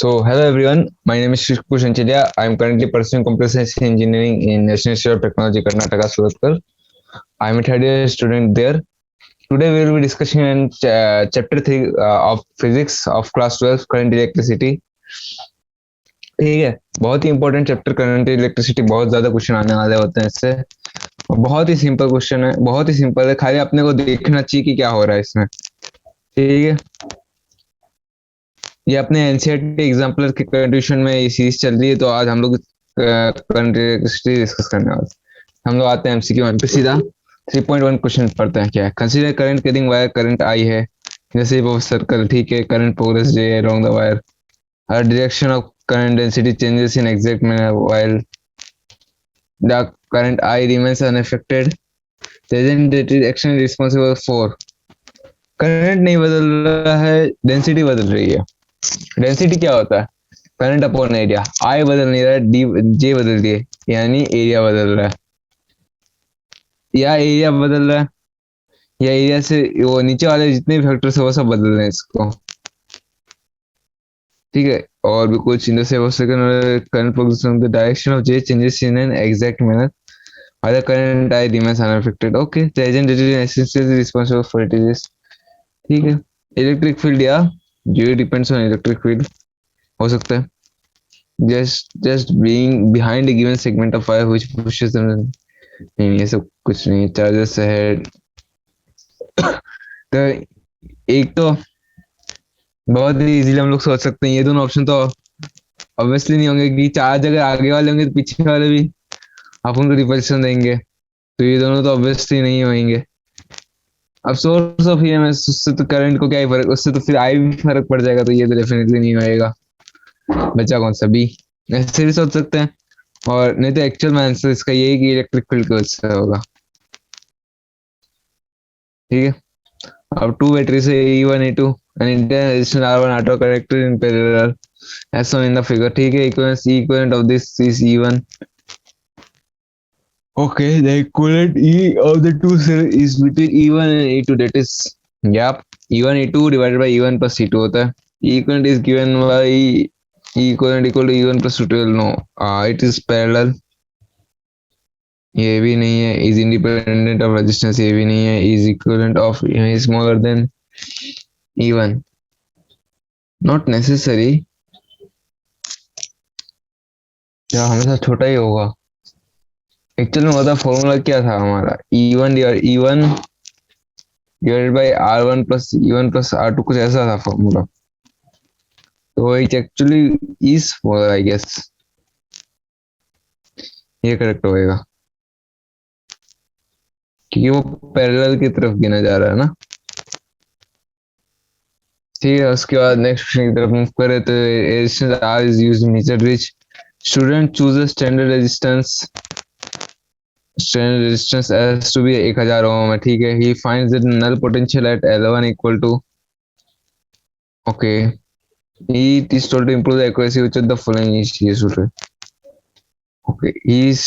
Hello everyone. My name is Shishku Shanchelia. I am currently pursuing computer science engineering in National Institute of Technology, Karnataka, Surathkal. I am a third year student there. Today we will be discussing in chapter 3 of physics of class 12 current electricity. ठीक है, बहुत ही important chapter current electricity. बहुत ज्यादा question आने वाले होते हैं इससे। बहुत ही सिंपल क्वेश्चन है, बहुत ही सिंपल है, खाली अपने को देखना चाहिए कि क्या हो रहा है इसमें। ठीक है, ये अपने एनसीईआरटी एग्जाम्पलर के कंडीशन में ये सीरीज चल रही है, तो आज हम लोग करंट इलेक्ट्रिसिटी डिस्कस करने वाले हैं। हम लोग आते हैं एमसीक्यू वन पे सीधा। 3.1 क्वेश्चन पढ़ते हैं। क्या है? Consider current carrying wire, current I है, जैसे वो सर्कल, ठीक है, करंट प्रोग्रेस जे है along the wire, direction of current density changes in exact manner while the current I remains unaffected. The agent that is actually responsible for, current नहीं बदल रहा है, डेंसिटी बदल रही है। डेंसिटी क्या होता है? Current upon area. आई बदल नहीं रहा है, डी जे बदल दिए, यानी एरिया बदल रहा है, या एरिया बदल रहा है, या एरिया से वो नीचे वाले जितने भी फैक्टर्स है वो सब बदल रहे हैं इसको। ठीक है, और भी कुछ in the current progress the direction of J changes in an exact manner while the current I remains unaffected. Okay, the agent that is essentially responsible for it is, ठीक है, इलेक्ट्रिक फील्ड या जो depends on electric field हो सकता है। just being behind a given segment of wire which pushes them, नहीं ये सब कुछ नहीं, चार्जेस ahead। तो एक तो बहुत ही इजीली हम लोग सोच सकते हैं, ये दोनों ऑप्शन तो ऑब्वियसली नहीं होंगे कि चार्ज अगर आगे वाले होंगे तो पीछे वाले भी अपन को रिपल्शन देंगे, तो ये दोनों तो ऑब्वियसली नहीं होंगे। अब सोर्स ऑफ ईएमएस, उससे तो करंट को क्या ही फर्क, उससे तो फिर आई भी फर्क पड़ जाएगा, तो ये तो डेफिनेटली नहीं होएगा। बचा कौन सा? बी। ऐसे भी सोच सकते हैं, और नहीं तो एक्चुअल में आंसर इसका यही कि इलेक्ट्रिक फील्ड की वजह से होगा। ठीक है, अब टू बैटरी से E1 E2 and internal resistance R1 R2 connected in parallel as shown in the figure। ठीक है, equivalent of this is E1। Okay, the equivalent E of the two cell is between E1 and E2, that is, yep, E1 E2 divided by E1 plus E2 होता है। Equivalent is given by equivalent equal to E1 plus E2। no, it is parallel। ये भी नहीं है। is independent of resistance, ये भी नहीं है। is equivalent of is smaller than E1, not necessary। क्या हमेशा छोटा ही होगा? एक्चुअल में होता फॉर्मूला क्या था हमारा? E1 divided by R1 plus E1 plus R2, कुछ ऐसा था फॉर्मूला। तो it actually is formula, I guess ये करेक्ट होएगा, क्योंकि वो पैरेलल की तरफ गिना जा रहा है ना। ठीक है, उसके बाद नेक्स्ट क्वेश्चन की तरफ मूव करें तो resistance R is used in method which student chooses standard resistance has to be 1000 ओम है। ठीक है, he finds the null potential at L1 equal to, okay, it is told to improve the accuracy which of the following is useful। okay, he is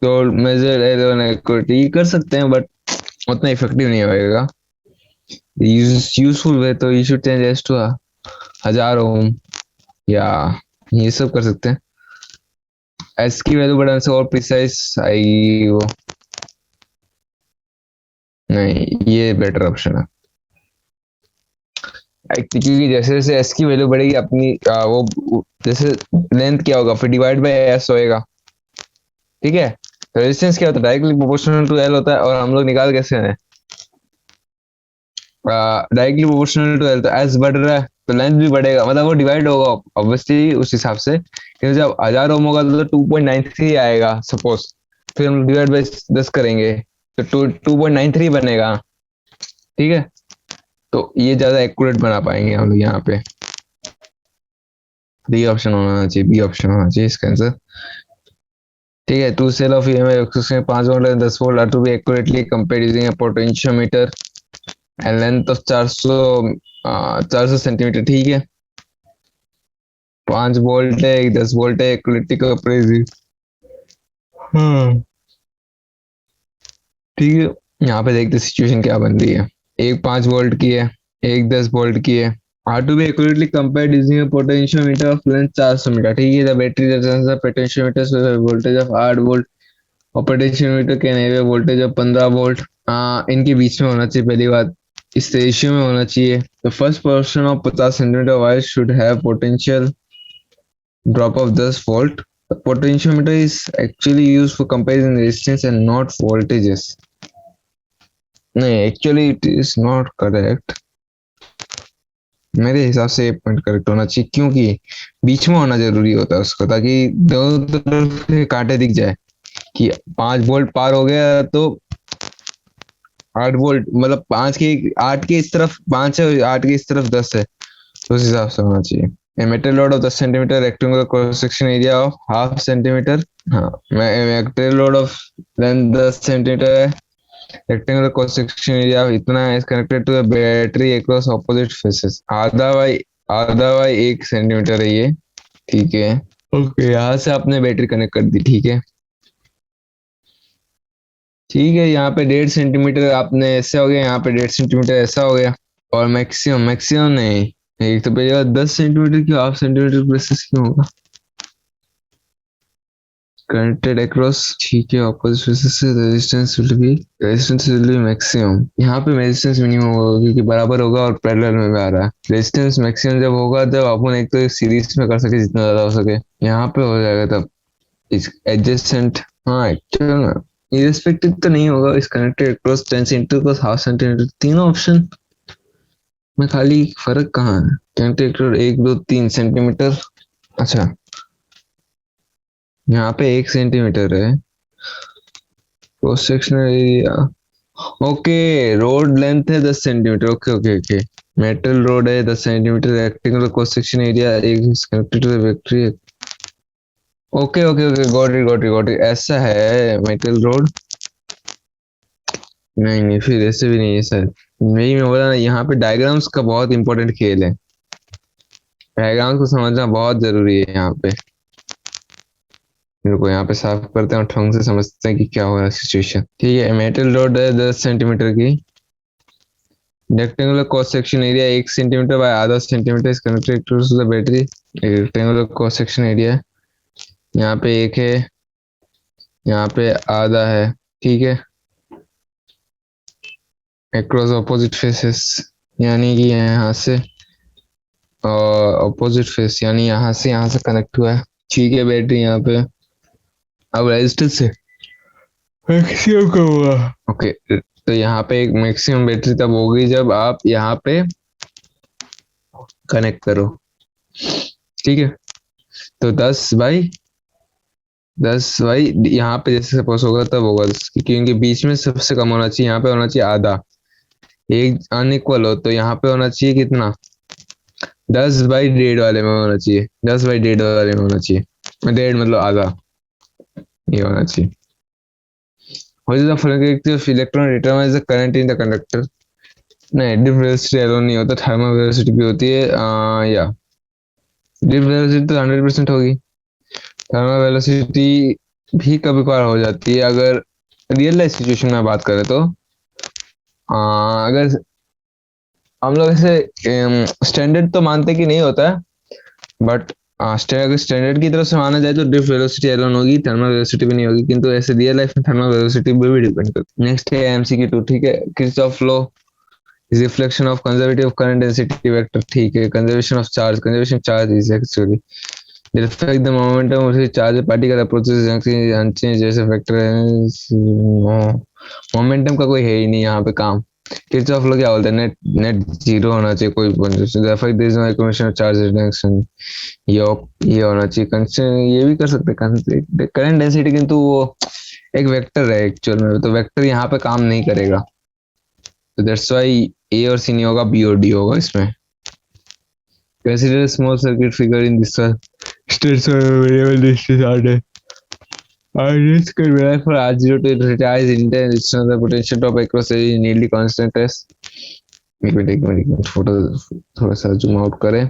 told measure L1 accuracy कर सकते हैं, but उतना effective नहीं होएगा। Useful वे तो you should change S to 1000 ओम, या ये सब कर सकते हैं। एस की वैल्यू बढ़ाने से और प्रिसाइज आएगी वो, नहीं ये बेटर ऑप्शन है। क्योंकि जैसे जैसे एस की वैल्यू बढ़ेगी अपनी वो जैसे लेंथ क्या होगा, फिर डिवाइड बाय एस होएगा। ठीक है, रेजिस्टेंस क्या होता है? डायरेक्टली प्रोपोर्शनल टू एल होता है, और हम लोग निकाल कैसे हैं? डायरेक्टली प्रोपोर्शनल टू एल, तो एस बढ़ रहा है तो लेंथ भी बढ़ेगा, मतलब वो डिवाइड होगा ऑब्वियसली उस हिसाब से। क्योंकि जब 1000 ओम होगा तो 2.93 आएगा सपोज, फिर हम डिवाइड बाय 10 करेंगे तो 2.93 बनेगा। ठीक है, तो ये ज्यादा एक्यूरेट बना पाएंगे हम लोग यहाँ पे। बी ऑप्शन होना चाहिए, बी ऑप्शन होना चाहिए इसका आंसर। ठीक है, two cell of EMF 5 volt and 10 volt are to be accurately compared using a potentiometer and length of 400 centimetre. ठीक है, 5 वोल्ट है, 10 वोल्ट है, एक्यूरेटली कंपेयर्ड। ठीक है, यहाँ पे देखते सिचुएशन क्या बन रही है। एक 5 वोल्ट की है, एक 10 वोल्ट की है। are to be accurately compared using a potentiometer of length 400 metre. ठीक है, the battery returns the potentiometer with a voltage of 8 volt और पोटेंशियोमीटर के नए वोल्टेज of 15 वोल्ट। इनके बीच में होना चाहिए, पहली बात इस रेशियो में होना चाहिए। The first portion of 50 centimetre wire should have potential drop of 10 volt। The potentiometer is actually used for comparing resistance and not voltages। नहीं, actually it is not correct। मेरे हिसाब से ये पॉइंट करेक्ट होना चाहिए, क्योंकि बीच में होना जरूरी होता है उसको, ताकि दोनों तरफ के कांटे दिख जाए कि 5 वोल्ट पार हो गया तो 8 वोल्ट, मतलब 8 के इस तरफ 5 है, 8 के इस तरफ 10 है, तो उस हिसाब से होना चाहिए। A metal rod of 10 centimetre, rectangular cross section area of half centimetre. हाँ, metal rod of length 10 centimetre है, rectangular cross section area इतना है, is connected to the battery across opposite faces। आधा बाई 1 सेंटीमीटर है ये, ठीक है। Okay, यहाँ से आपने बैटरी कनेक्ट कर दी, ठीक है। ठीक है, यहाँ पे 1.5 सेंटीमीटर आपने ऐसे हो गया, यहाँ पे 1.5 सेंटीमीटर ऐसा हो गया। और मैक्सिमम नहीं, एक तो पहले 10 सेंटीमीटर की हाफ सेंटीमीटर प्रेसेस क्यों होगा, कनेक्टेड अक्रॉस, ठीक है। ऑपोजिट फेसेस से रेजिस्टेंस विल बी मैक्सिमम। यहाँ पे रेजिस्टेंस मिनिमम होगा क्योंकि बराबर होगा और पैरेलल में भी आ रहा है। रेजिस्टेंस मैक्सिमम जब होगा जब अपन एक तो सीरीज में कर सके जितना ज्यादा हो सके, यहाँ पे हो जाएगा तब एडजेसेंट। हाँ, एक्चुअल में इरेस्पेक्टिव तो नहीं होगा, इस connected across 10 centimetre half centimetre, तीनों ऑप्शन में खाली फर्क कहाँ है, कनेक्टेड अक्रॉस 1 2 3 सेंटीमीटर। अच्छा, यहाँ पे 1 सेंटीमीटर है cross sectional area. Okay, rod length है 10 centimetre. Okay okay okay, metal rod है 10 centimetre, rectangular cross section area connected to the battery. Okay okay okay, got it. ऐसा है मेटल रोड। नहीं, फिर ऐसे भी नहीं है सर। नहीं, मैं बोला ना, यहाँ पे डायग्राम्स का बहुत इंपॉर्टेंट खेल है, डायग्राम्स को समझना बहुत जरूरी है। यहाँ पे मेरे को यहाँ पे साफ करते हैं और ढंग से समझते हैं कि क्या हो रहा है सिचुएशन। ठीक है, मेटल रोड है 10 सेंटीमीटर की, rectangular cross section area 1 centimetre by आधा centimetre is connected to the battery. Rectangular cross section area यहाँ पे 1 है, यहाँ पे आधा है, ठीक है। अक्रॉस ऑपोजिट फेसेस, यानी कि यहाँ से ऑपोजिट फेस, यानी यहाँ से कनेक्ट हुआ है, ठीक है। बैटरी यहाँ पे अब रेजिस्टेंस से मैक्सिमम का हुआ। ओके, तो यहाँ पे एक मैक्सिमम बैटरी तब होगी जब आप यहाँ पे कनेक्ट करो, ठीक है। तो 10 बाई यहाँ पे जैसे सपोज होगा तब होगा, क्योंकि बीच में सबसे कम होना चाहिए, यहाँ पे होना चाहिए आधा। एक अनइक्वल हो तो यहाँ पे होना चाहिए कितना, 10/1.5 वाले में होना चाहिए, 10/1.5 वाले में होना चाहिए, 1.5 मतलब आधा, ये होना चाहिए। What is the frequency of electron determines the current in the conductor? नहीं, डिप वेलोसिटी एलोन नहीं होता, थर्मल वेलोसिटी भी होती है। या डिप वेलोसिटी तो 100% होगी, थर्मल वेलोसिटी भी कभी कभार हो जाती है अगर रियल लाइफ सिचुएशन में बात करें तो। अगर हम लोग ऐसे स्टैंडर्ड तो मानते कि नहीं होता है, बट अगर स्टैंडर्ड की तरफ से माना जाए तो डिप वेलोसिटी एलोन होगी, थर्मल वेलोसिटी भी नहीं होगी, किंतु ऐसे रियल लाइफ में थर्मल वेलोसिटी भी डिपेंड करती है। नेक्स्ट है एमसीक्यू 2, ठीक है। Kirchhoff law is reflection of conservative current density vector, ठीक है। Conservation of charge is actually they affect the momentum of the charge particle approaches unchanged जैसे वेक्टर है। मोमेंटम का कोई है ही नहीं यहाँ पे काम। किरचॉफ लॉ क्या बोलते हैं, नेट जीरो होना चाहिए कोई affect there is no accumulation of charge reduction, ये होना चाहिए। ये भी कर सकते हैं करंट डेंसिटी, किंतु वो एक वेक्टर है एक्चुअल में, तो वेक्टर यहाँ पे काम नहीं करेगा, तो दैट्स व्हाई ए और सी नहीं होगा, बी और डी होगा इसमें। Consider a small circuit figure in this states of variable distance R. This can vary for R0 to retard intense distance. The potential drop across area is nearly constant as। एक minute photo थोड़ा सा zoom out करें।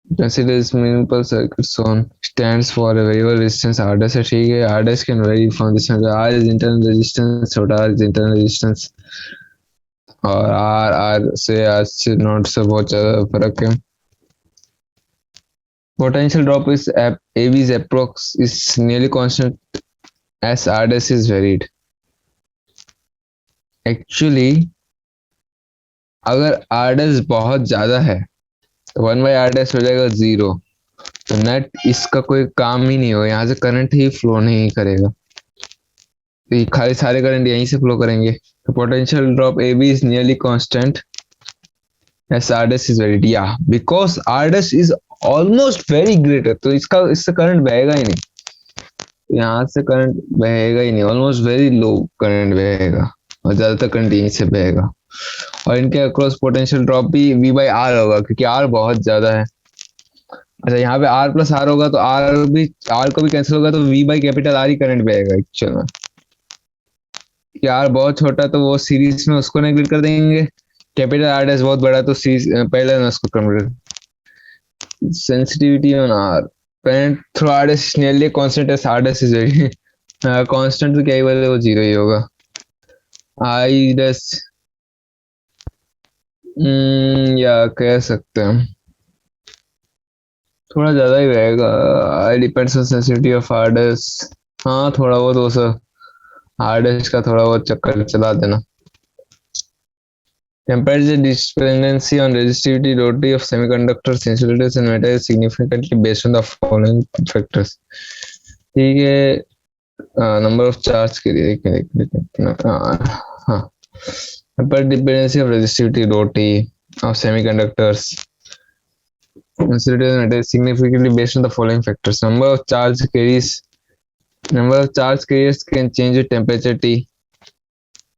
Consider this simple circuit zone stands for a variable resistance R dash है, ठीक है। R dash can vary from this R is internal resistance, छोटा R is internal resistance। और are are से आज से नोट से बहुत ज्यादा फर्क है। Potential drop is AV's approx is nearly constant as R dash is varied. Actually, अगर R dash बहुत ज्यादा है तो 1/R dash हो जाएगा 0। तो नेट इसका कोई काम ही नहीं होगा, यहाँ से करंट ही फ्लो नहीं करेगा, तो ये खाली सारे करंट यहीं से फ्लो करेंगे। तो potential drop AB is nearly constant as R dash is varied, yeah, because R dash is almost very greater, तो इससे करंट बहेगा ही नहीं, यहाँ से करंट बहेगा ही नहीं, ऑलमोस्ट वेरी लो करंट बहेगा और ज्यादातर करंट यहीं से बहेगा। और इनके अक्रॉस पोटेंशियल ड्रॉप भी V/R होगा क्योंकि R बहुत ज्यादा है। अच्छा, यहाँ पे R+R होगा तो R को भी कैंसिल होगा, तो V/R ही करंट बहेगा एक्चुअल में। कि R बहुत छोटा तो वो सीरीज में उसको नेगलेक्ट कर देंगे, कैपिटल R डैश बहुत बड़ा तो सीरीज पहले में उसको convert. Sensitivity on R current through R dash nearly constant as R dash is very constant, तो क्या ही बोले, वो 0 ही होगा। I डैश या कह सकते हैं थोड़ा ज्यादा ही रहेगा। I depends on sensitivity of R dash, हाँ थोड़ा बहुत वो सब R डैश का थोड़ा बहुत चक्कर चला देना। Temperature dependency on resistivity, rotary of semiconductors, insulators and metals is significantly based on the following factors. ठीक है, नंबर ऑफ चार्ज के लिए हाँ, temperature dependency of resistivity, rotary of semiconductors, insulators and metals is significantly based on the following factors. Number of charge carriers can change with temperature T.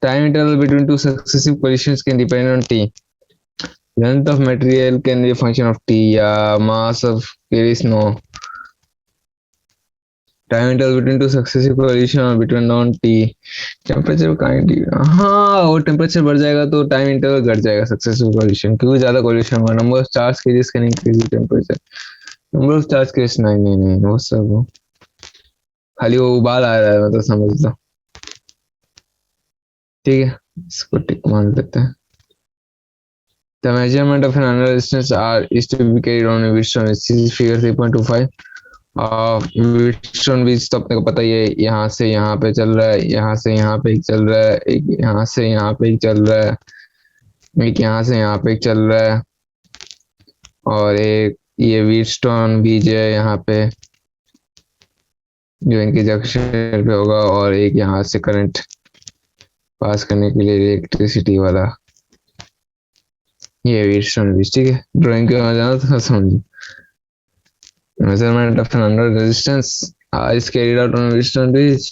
Time interval between two successive collisions can depend on T. Length of material can be a function of T. Mass of carries no. Time interval between two successive collisions or between non T. Temperature kind, हाँ वो temperature बढ़ जाएगा तो time interval घट जाएगा successive collision, क्योंकि ज्यादा collision हुआ। Number of charge cages can increase temperature. Number of charge cages नहीं वो सब खाली वो उबाल आ रहा है, मतलब समझ लो। ठीक है, इसको टिक मान लेते हैं। The measurement of an annular resistance R is to be carried on a Wheatstone, which is figure 3.25. Wheatstone बीज तो अपने को पता ही है, यहाँ से यहाँ पे चल रहा है, यहाँ से यहाँ पे एक चल रहा है, एक यहाँ से यहाँ पे एक चल रहा है, एक यहाँ से यहाँ पे एक चल रहा है, और एक ये Wheatstone बीज है यहाँ पे जो इनके जंक्शन पे होगा, और एक यहाँ से करंट पास करने के लिए इलेक्ट्रिसिटी वाला ये Wheatstone बीज। ठीक है, ड्राइंग के वहां जाना था समझो। Measurement of an under resistance is carried out on a Wheatstone bridge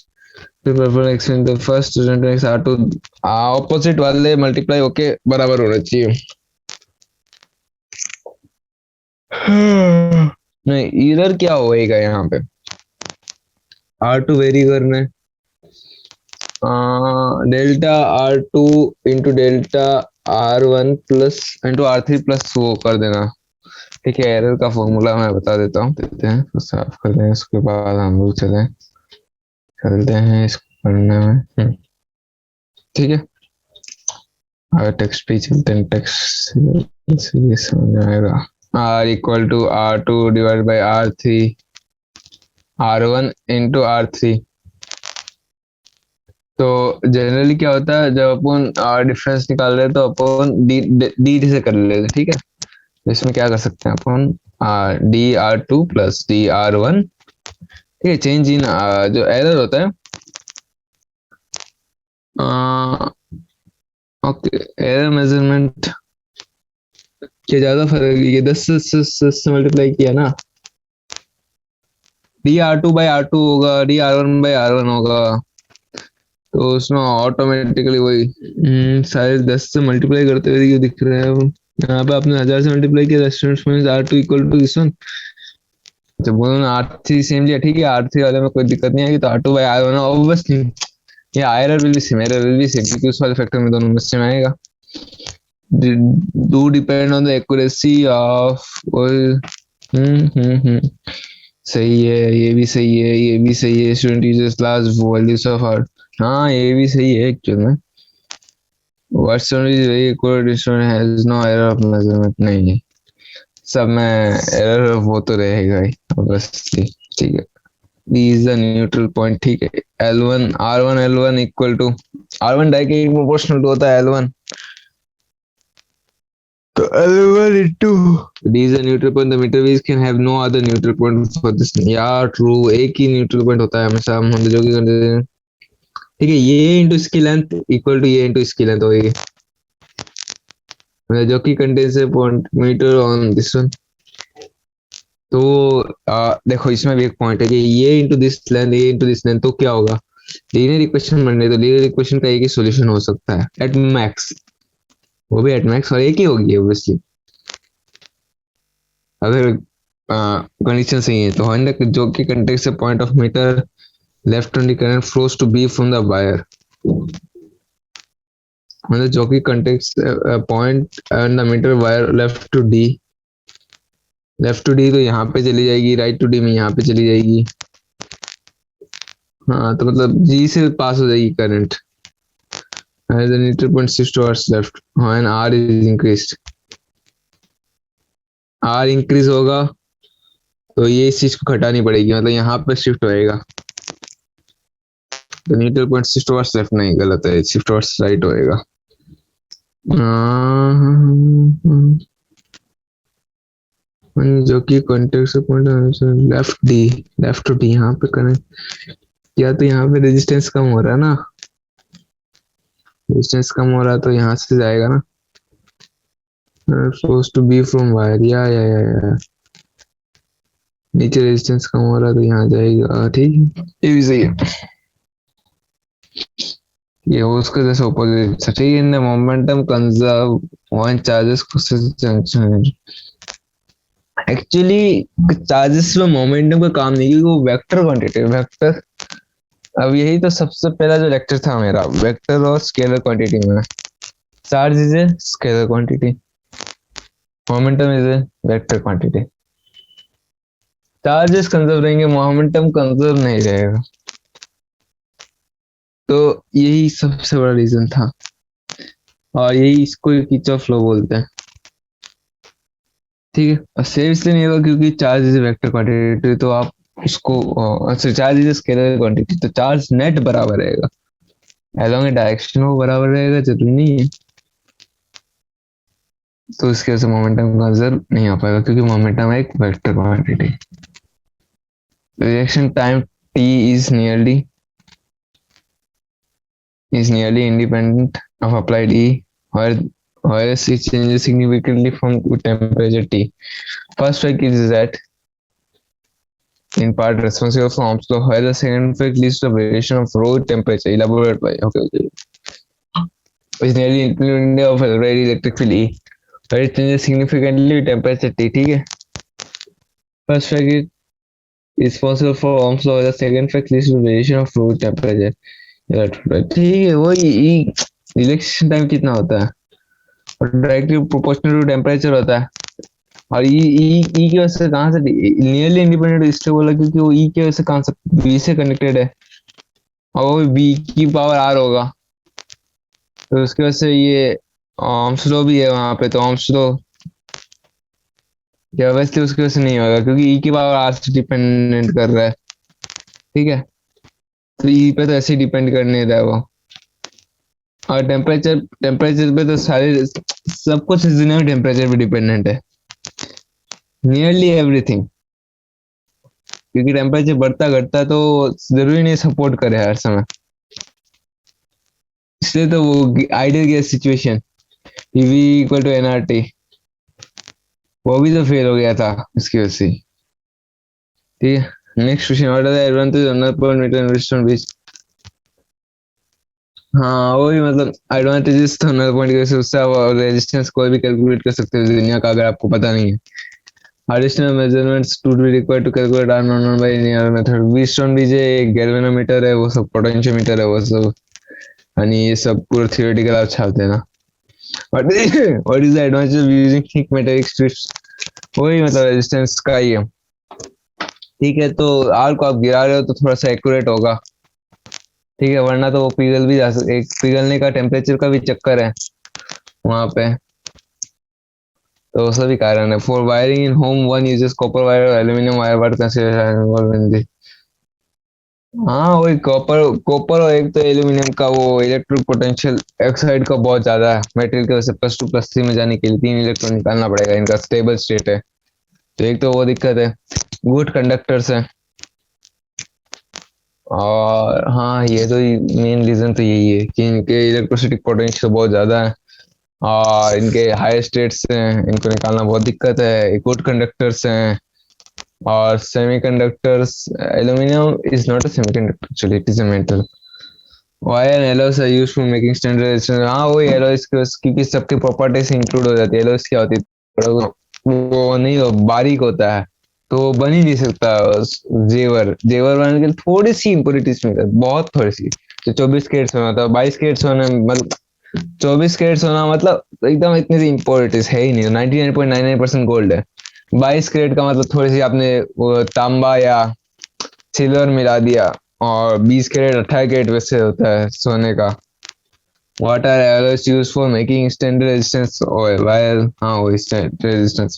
to perform experiment. The first student makes R2 opposite वाले multiply होके बराबर होना चाहिए। नहीं, एरर क्या होएगा यहाँ पे, R2 वेरी करना है, delta R2 into delta R1 plus into R3 plus वो कर देना। ठीक है, एरर का फॉर्मूला मैं बता देता हूँ, देते हैं तो साफ कर दें, उसके बाद हम लोग चलते हैं इसको पढ़ने में। ठीक है, अगर टेक्स्ट पे चलते हैं, टेक्स्ट से ये समझ आएगा। R equal to R2 divide by R3 R1 into R3। तो जनरली क्या होता है, जब अपन डिफरेंस निकाल रहे हैं तो अपन डी से कर लेते हैं। ठीक है, तो इसमें क्या कर सकते हैं अपन, DR2 प्लस DR1। ठीक है, चेंज इन जो एरर होता है, ओके, एरर मेजरमेंट क्या ज्यादा फर्क, ये 10 से मल्टीप्लाई किया ना, DR2 बाई R2 होगा, DR1 बाई R1 होगा, तो उसमें ऑटोमेटिकली वही सारे 10 से मल्टीप्लाई करते हुए क्यों दिख रहा है। यहाँ पे आपने 1000 से मल्टीप्लाई किया, रेस्टोरेंट में R2 equal to this one, जब बोलो R3 सेम लिया, ठीक है, R3 वाले में कोई दिक्कत नहीं आएगी, तो R2 बाई R1 ऑब्वियसली ये error will be same, error will be same, क्योंकि उस वाले फैक्टर में दोनों में सेम आएगा। Do depend on the accuracy of, सही है, ये भी सही है, ये भी सही है। Student uses large values of R, हाँ ये भी सही है एक्चुअल में। What's only very accurate instrument has no error of measurement, नहीं सब में एरर वो तो रहेगा ही ऑब्वियसली। ठीक है, D is the neutral point. ठीक है, L1 R1 L1 equal to R1 डाई के प्रोपोर्शनल होता है L1, तो L1 into D is a neutral point, the meter waves can have no other neutral point for this। यार true, एक ही neutral point होता है हमेशा, हम जो कि करते हैं। ठीक है, ये इंटू इसकी लेंथ इक्वल टू ये इंटू इसकी लेंथ होगी, जो कि कंटेन्स है point metre on this one. तो देखो इसमें भी एक पॉइंट है कि ये इंटू दिस लेंथ, ये इंटू दिस लेंथ, तो क्या होगा, लीनियर इक्वेशन बन रही है, तो लीनियर इक्वेशन का एक ही सॉल्यूशन हो सकता है एट मैक्स, वो भी एट मैक्स, और एक ही होगी ऑब्वियसली अगर कंडीशन सही है। तो हंड्रेड जो कि कंटेक्ट से point of metre left on the current flows to B from the wire, मतलब जो कि contact point and the metre wire left to D, left to D तो यहाँ पे चली जाएगी, राइट टू डी में यहाँ पे चली जाएगी। हाँ तो मतलब जी से पास हो जाएगी current, the neutral point shifts towards left when R is increased, R increase होगा तो ये इस चीज को घटानी पड़ेगी, मतलब यहाँ पे शिफ्ट होएगा, तो neutral point shift towards left नहीं, गलत है, शिफ्ट टुवर्ड्स राइट होएगा। जो कि कॉन्टेक्ट से पॉइंट लेफ्ट टू डी यहाँ पे कनेक्ट किया, तो यहाँ पे रेजिस्टेंस कम हो रहा है ना, रेजिस्टेंस कम हो रहा है तो यहाँ से जाएगा ना, supposed to be from wire, या नीचे रेजिस्टेंस कम हो रहा है तो यहाँ जाएगा। ठीक है, ये भी सही है, ये उसके जैसे ऑपोजिट। ठीक है, momentum conserve one charges junction, actually charges में मोमेंटम का काम नहीं, क्योंकि वो वेक्टर क्वांटिटी, वेक्टर। अब यही तो सबसे पहला जो लेक्चर था मेरा, वेक्टर और स्केलर क्वांटिटी में। Charge is a scalar quantity, momentum is a vector quantity. Charges conserve रहेंगे, मोमेंटम कंजर्व नहीं रहेगा, तो यही सबसे बड़ा रीजन था, और यही इसको किरचॉफ लॉ बोलते हैं। ठीक है, और सेव इसलिए नहीं होगा क्योंकि चार्ज इज वेक्टर क्वांटिटी, तो आप उसको अच्छा, चार्ज इज स्केलर क्वांटिटी, तो चार्ज नेट बराबर रहेगा, अलोंग ए डायरेक्शन वो बराबर रहेगा, जरूरी नहीं है। तो इसके वजह से मोमेंटम कंजर्व नहीं हो पाएगा, क्योंकि मोमेंटम एक vector quantity. Reaction time t is nearly independent of applied E, whereas it changes significantly from temperature T. First fact is that in part responsible for Ohm's law, while the second fact leads to a variation of raw temperature. Elaborate by okay. Is nearly independent of already electric field E, where it changes significantly with temperature T. ठीक है, first fact is responsible for Ohm's law, while the second fact leads to a variation of raw temperature. ठीक है, वही relaxation time कितना होता है, और directly proportional to temperature होता है, और ई की वजह से कहाँ से नियरली इंडिपेंडेंट इसलिए बोला क्योंकि वो ई की वजह से कहाँ से बी से कनेक्टेड है, और वो बी की पावर आर होगा, तो उसकी वजह से ये ओम्स लॉ भी है वहां पे, तो ओम्स लॉ क्या वैसे उसकी वजह से नहीं होगा, क्योंकि ई की पावर आर से डिपेंडेंट कर रहा है। ठीक है, तो ई पे तो ऐसे डिपेंड करने रहा है वो, और टेम्परेचर पे तो सारे सब कुछ इस दुनिया में टेम्परेचर पे डिपेंडेंट है, नियरली एवरीथिंग, क्योंकि टेम्परेचर बढ़ता घटता तो जरूरी नहीं सपोर्ट करे हर समय, इसलिए तो वो ideal gas situation PV equal to nRT वो भी तो फेल हो गया था इसकी वजह से। ठीक है, next question, what are the advantage of null point meter resistance बीच। हाँ वही, मतलब एडवांटेजेस तो नल पॉइंट की, उससे आप रेजिस्टेंस कोई भी कैलकुलेट कर सकते हो दुनिया का, अगर आपको पता नहीं है। Additional measurements to be required to calculate are known by any other method. Wheatstone भी जे गैल्वेनोमीटर है, वो सब पोटेंशियोमीटर है, वो सब, यानी ये सब पूरा थियोरेटिकल आप छापते हैं ना। What is the advantage of using thick metallic strips? वही मतलब रेजिस्टेंस का ही है। ठीक है, तो आर को आप गिरा रहे हो तो थोड़ा सा एक्यूरेट होगा, ठीक है, वरना तो वो पिघल भी एक पिघलने का टेम्परेचर का भी चक्कर है वहां पे, तो उसका भी कारण है। For wiring in home one uses copper wire और एल्यूमिनियम वायर बट कंसीडर। हाँ वही कॉपर, कॉपर और एक तो एल्यूमिनियम का वो इलेक्ट्रिक पोटेंशियल ऑक्साइड का बहुत ज्यादा है, मेटेरियल के वजह से +2 +3 में जाने के लिए 3 इलेक्ट्रॉन निकालना पड़ेगा, इनका स्टेबल स्टेट है, तो एक तो वो दिक्कत है। गुड कंडक्टर्स है, और हाँ ये तो मेन रीजन तो यही है कि इनके इलेक्ट्रोसिटी पोटेंशियल बहुत ज्यादा है, और इनके हाई स्टेट्स हैं, इनको निकालना बहुत दिक्कत है। गुड कंडक्टर्स हैं, और semiconductors, aluminium is not a semiconductor actually, it is a metal. Wire and alloys are used for making standard resistance. हाँ वही एलॉयज क्योंकि सबकी प्रॉपर्टीज इंक्लूड हो जाती है। एलॉयज क्या होती है, थोड़ा वो नहीं हो, बारीक होता है, तो वो बन ही नहीं सकता। जेवर जेवर बनने के लिए थोड़ी सी इंप्योरिटीज मिलती है, बहुत थोड़ी सी। तो 24 कैरेट सोना था, 22 कैरेट सोना, मतलब 24 कैरेट सोना मतलब एकदम इतनी सी इंप्योरिटीज है ही नहीं, 99.99% गोल्ड है। 22 कैरेट का मतलब थोड़ी सी आपने वो तांबा या सिल्वर मिला दिया, और 20 कैरेट 18 कैरेट वैसे होता है सोने का। What are alloys used for making standard resistance oil? While हाँ वो standard resistance,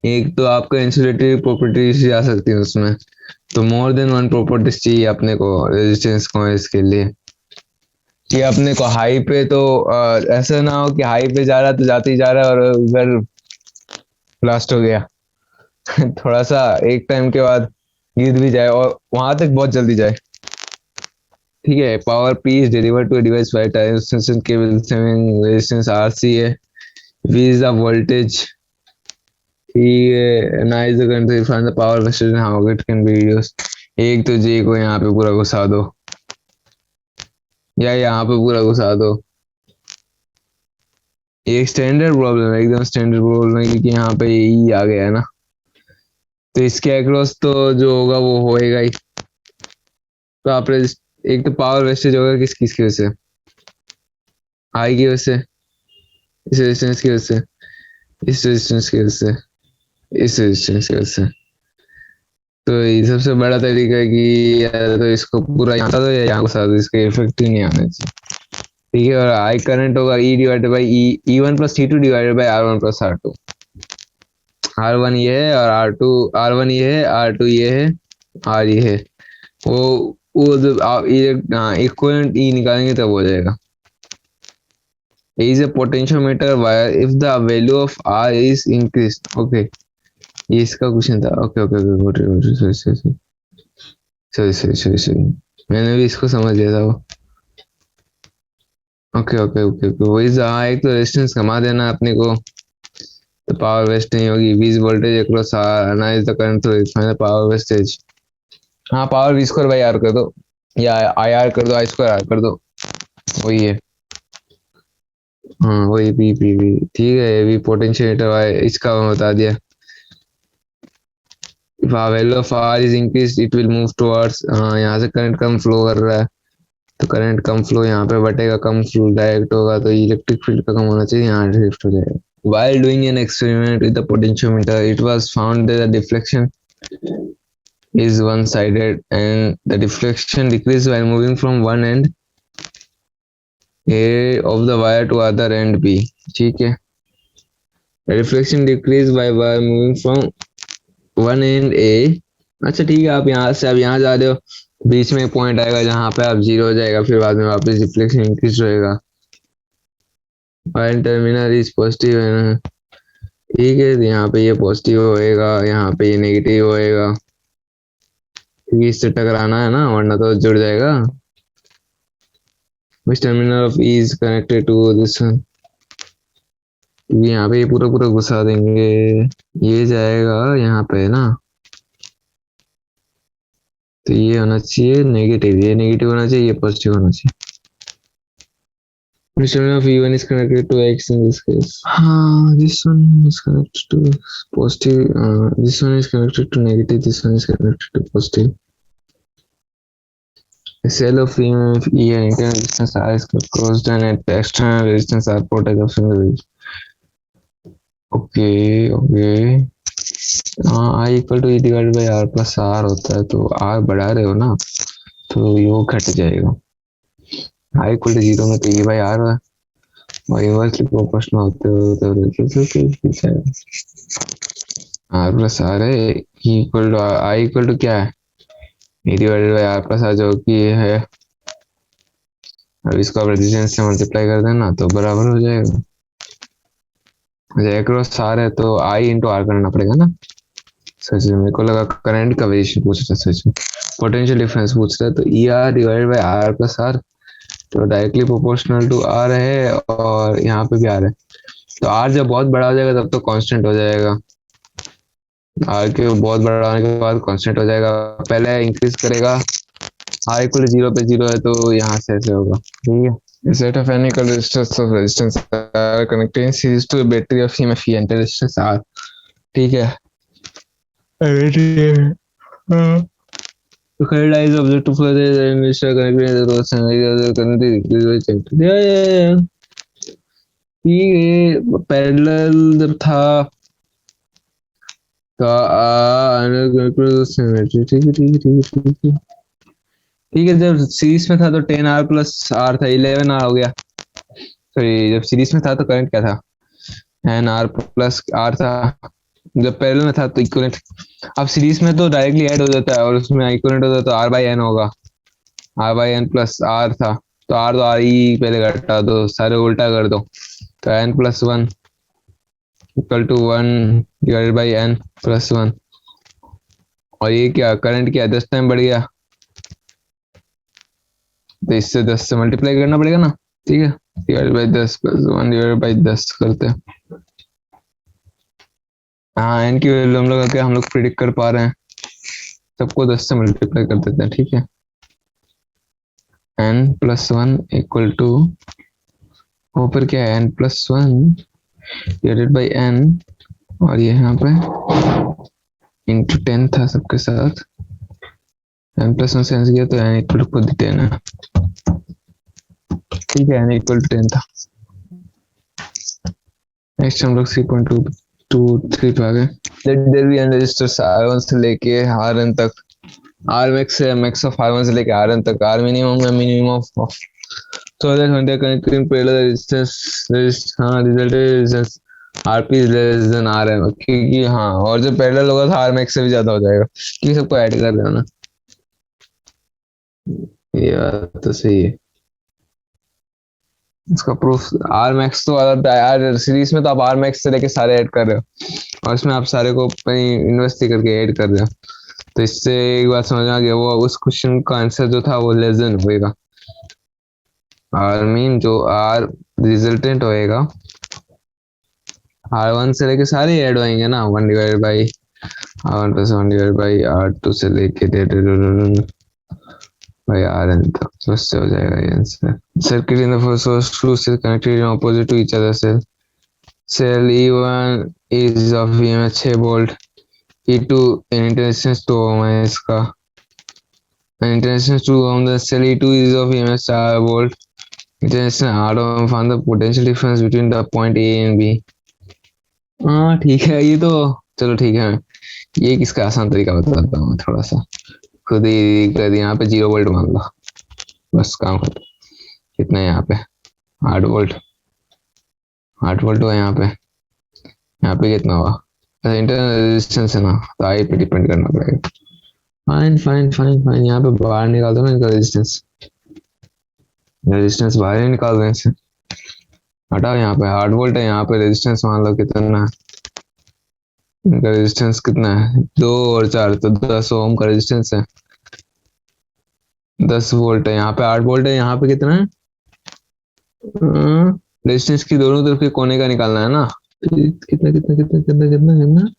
एक तो आपका इंसुलेटरी प्रॉपर्टीज आ सकती है उसमें, तो मोर देन वन प्रॉपर्टीज चाहिए अपने को रेजिस्टेंस कॉइल्स के लिए, कि अपने को हाई पे तो ऐसा ना हो कि हाई पे जा रहा है तो जाते ही जा रहा है और उधर ब्लास्ट हो गया थोड़ा सा एक टाइम के बाद गिर भी जाए और वहां तक बहुत जल्दी जाए। ठीक है, power P is deliver to device by transmission cable saving resistance RC है, वी इज द वोल्टेज, ठीक है, ना is the current find the power wastage and how it can be reduced. एक तो जे को यहाँ पे पूरा घुसा दो, या यहाँ पे पूरा घुसा दो, ये एक स्टैंडर्ड प्रॉब्लम है, एकदम स्टैंडर्ड प्रॉब्लम है, क्योंकि यहाँ पे यही आ गया है ना, तो इसके अक्रॉस तो जो होगा वो होएगा ही। तो आप एक तो पावर वेस्टेज होगा किस किस की वजह से, आई की वजह से, इस रेजिस्टेंस की वजह से, इस रेजिस्टेंस की वजह से, इस रेजिस्टेंस की वजह से। तो ये सबसे बड़ा तरीका है कि या तो इसको पूरा यहाँ दो या यहाँ घुसा दो, इसके इफेक्ट ही नहीं आने चाहिए। ठीक है, और आई करंट होगा E divided by E1 + T2 divided by R1 + R2। R1 ये है और R1 ये है, R2 ये है, R ये है, वो जब आप इक्विवेलेंट ई निकालेंगे तब हो जाएगा। is a potentiometer wire if the value of R is increased। Okay, ये इसका क्वेश्चन था। Okay okay okay, sorry sorry sorry sorry sorry sorry, मैंने भी इसको समझ लिया था वो। ओके ओके ओके ओके, वही हाँ, एक तो रेजिस्टेंस कमा देना अपने को, तो पावर वेस्ट नहीं होगी। वीज voltage across analyse the current through find the power wastage. हाँ पावर V²/R कर दो, या IR कर दो, I²R कर दो, वही है। हाँ वही पी ठीक है, भी पोटेंशियोमीटर है, इसका मैं बता दिया। If a value of R is increased, it will move towards, यहाँ से करंट कम फ्लो कर रहा है, तो करंट कम फ्लो यहाँ पे बटेगा, कम फ्लो डायरेक्ट होगा, तो इलेक्ट्रिक फील्ड का कम होना चाहिए, यहाँ शिफ्ट हो जाएगा। While doing an experiment with the potentiometer, it was found that the deflection is one-sided and the deflection decreased while moving from one end A of the wire to other end B। ठीक है, reflection decrease by wire moving from one end A. अच्छा ठीक है, आप यहाँ से अब यहाँ जा रहे हो, बीच में एक पॉइंट आएगा जहाँ पे आप जीरो हो जाएगा, फिर बाद में वापस रिफ्लेक्शन इंक्रीज रहेगा। वायर टर्मिनल इज पॉजिटिव है ना, ठीक है, यहाँ पे ये पॉजिटिव होएगा, यहाँ पे ये नेगेटिव होएगा, क्योंकि इससे टकराना है ना, वरना तो जुड़ जाएगा। Which terminal of E is connected to this one? यहाँ पे ये पूरा पूरा घुसा देंगे, ये जाएगा यहाँ पे ना, तो ये होना चाहिए नेगेटिव, ये नेगेटिव होना चाहिए, ये पॉजिटिव होना चाहिए। Which terminal of E1 is connected to X in this case? हाँ, this one is connected to positive, this one is connected to negative, this one is connected to positive. A cell of EMF E and internal resistance R is closed and at the external resistance R protect of single। Okay okay, हाँ I = E/R + R होता है, तो R बढ़ा रहे हो ना, तो तो ये वो घट जाएगा। आई इक्वल टू 0 में तो ये बाई आर है और इनवर्सली प्रोपोर्शनल होते होते आर प्लस आर है equal to I equal to क्या है A divided by R plus R जो कि ये है। अब इसको आप रेजिस्टेंस से मल्टीप्लाई कर देना तो बराबर हो जाएगा। अक्रॉस आर है तो आई इंटू आर करना पड़ेगा ना। सच में मेरे को लगा करंट का वेरिएशन पूछ रहा है, सच में पोटेंशियल डिफरेंस पूछ रहा है। तो E R divided by R plus R तो डायरेक्टली प्रोपोर्शनल टू आर है और यहाँ पे भी आर है। तो आर जब बहुत बड़ा हो जाएगा तब तो कांस्टेंट हो जाएगा। आर के बहुत बड़ा होने के बाद कांस्टेंट हो जाएगा। पहले इंक्रीज करेगा आर इक्वल 0 पे 0 है तो यहाँ से ऐसे होगा। ठीक है। Set of n equal resistors of resistance R connected in series to a battery of EMF E and resistance R. ठीक है। तो current is object to flow the resistor connected in the rows and the current is decreased by checked. Yeah. ठीक है। Parallel जब था तो ठीक है। जब सीरीज में था तो 10R प्लस आर था 11R हो गया। सॉरी जब सीरीज में था तो करंट क्या था NR प्लस आर था। जब पैरेलल में था तो इक्विवेलेंट। अब सीरीज में तो डायरेक्टली ऐड हो जाता है और उसमें इक्विवेलेंट हो जाता है तो R बाई एन होगा। R by n plus R था तो R तो R ही पहले घटा दो सारे उल्टा कर दो तो n plus 1 equal to 1 divided by n plus 1। और ये क्या करंट क्या 10 टाइम बढ़ गया तो इससे 10 से मल्टीप्लाई करना पड़ेगा ना। ठीक है। Divide by 10 plus 1 divide by 10 करते हैं। हाँ एन की वैल्यू हम लोग क्या हम लोग प्रिडिक्ट कर पा रहे हैं सबको 10 से मल्टीप्लाई कर देते हैं। ठीक है। n प्लस 1 इक्वल टू ऊपर क्या है n plus 1 divided by n और ये यहाँ पे इंटू 10 था सबके साथ n प्लस 1 सेंस किया तो n इक्वल टू खुद 10 है। ठीक है। n इक्वल टू 10 था। नेक्स्ट हम लोग 3.223 पे आ गए। Let there be n resistors R1 से लेके Rn तक R max से max of R1 से लेके Rn तक R minimum है minimum of so that when they are connected in parallel resistance हाँ resulted resistance Rp is less than Rm क्योंकि हाँ और जब पैरेलल होगा तो R max से भी ज्यादा हो जाएगा क्योंकि सबको ऐड कर देना। ये बात तो सही है। इसका प्रूफ R max तो यार सीरीज में तो आप R max से लेके सारे ऐड कर रहे हो और इसमें आप सारे को इन्वेस्ट करके ऐड कर रहे हो तो इससे एक बात समझ आ गया वो उस क्वेश्चन का आंसर जो था वो लेस देन होएगा। R मीन जो R रिजल्टेंट होएगा R1 से लेके सारे ऐड होएंगे ना 1 divided by R1 plus 1 divided by R2 से लेके by Rn तक तो उससे हो जाएगा ये answer. Circuit in the first source two cells connected in opposite to each other cell. Cell E1 is of EMF 6 volt, E2 in resistance 2 ohm है इसका। In resistance 2 ohm the cell E2 is of EMF 4 volt. In resistance 8 ohm find the potential difference between the point A and B. हाँ ठीक है ये तो चलो ठीक है। ये किसका आसान तरीका बताता हूँ थोड़ा सा खुद ही कर दिया। यहाँ पे 0 वोल्ट मान लो बस काम खत्म। कितना है यहाँ पे 8 वोल्ट 8 वोल्ट हुआ यहाँ पे कितना हुआ इंटरनल रेजिस्टेंस है ना तो आई पे डिपेंड करना पड़ेगा। फाइन फाइन फाइन फाइन यहाँ पे बाहर निकाल दो ना इनका रेजिस्टेंस बाहर ही निकाल दो इनसे हटाओ। यहाँ पे 8 वोल्ट है यहाँ पे रेजिस्टेंस मान लो कितना है इनका रेजिस्टेंस कितना है 2 और 4 तो 10 ओम का रेजिस्टेंस है 10 वोल्ट है यहाँ पे 8 वोल्ट है यहाँ पे कितना है रेजिस्टेंस की दोनों तरफ के कोने का निकालना है ना कितना कितना कितना कितना कितना कितना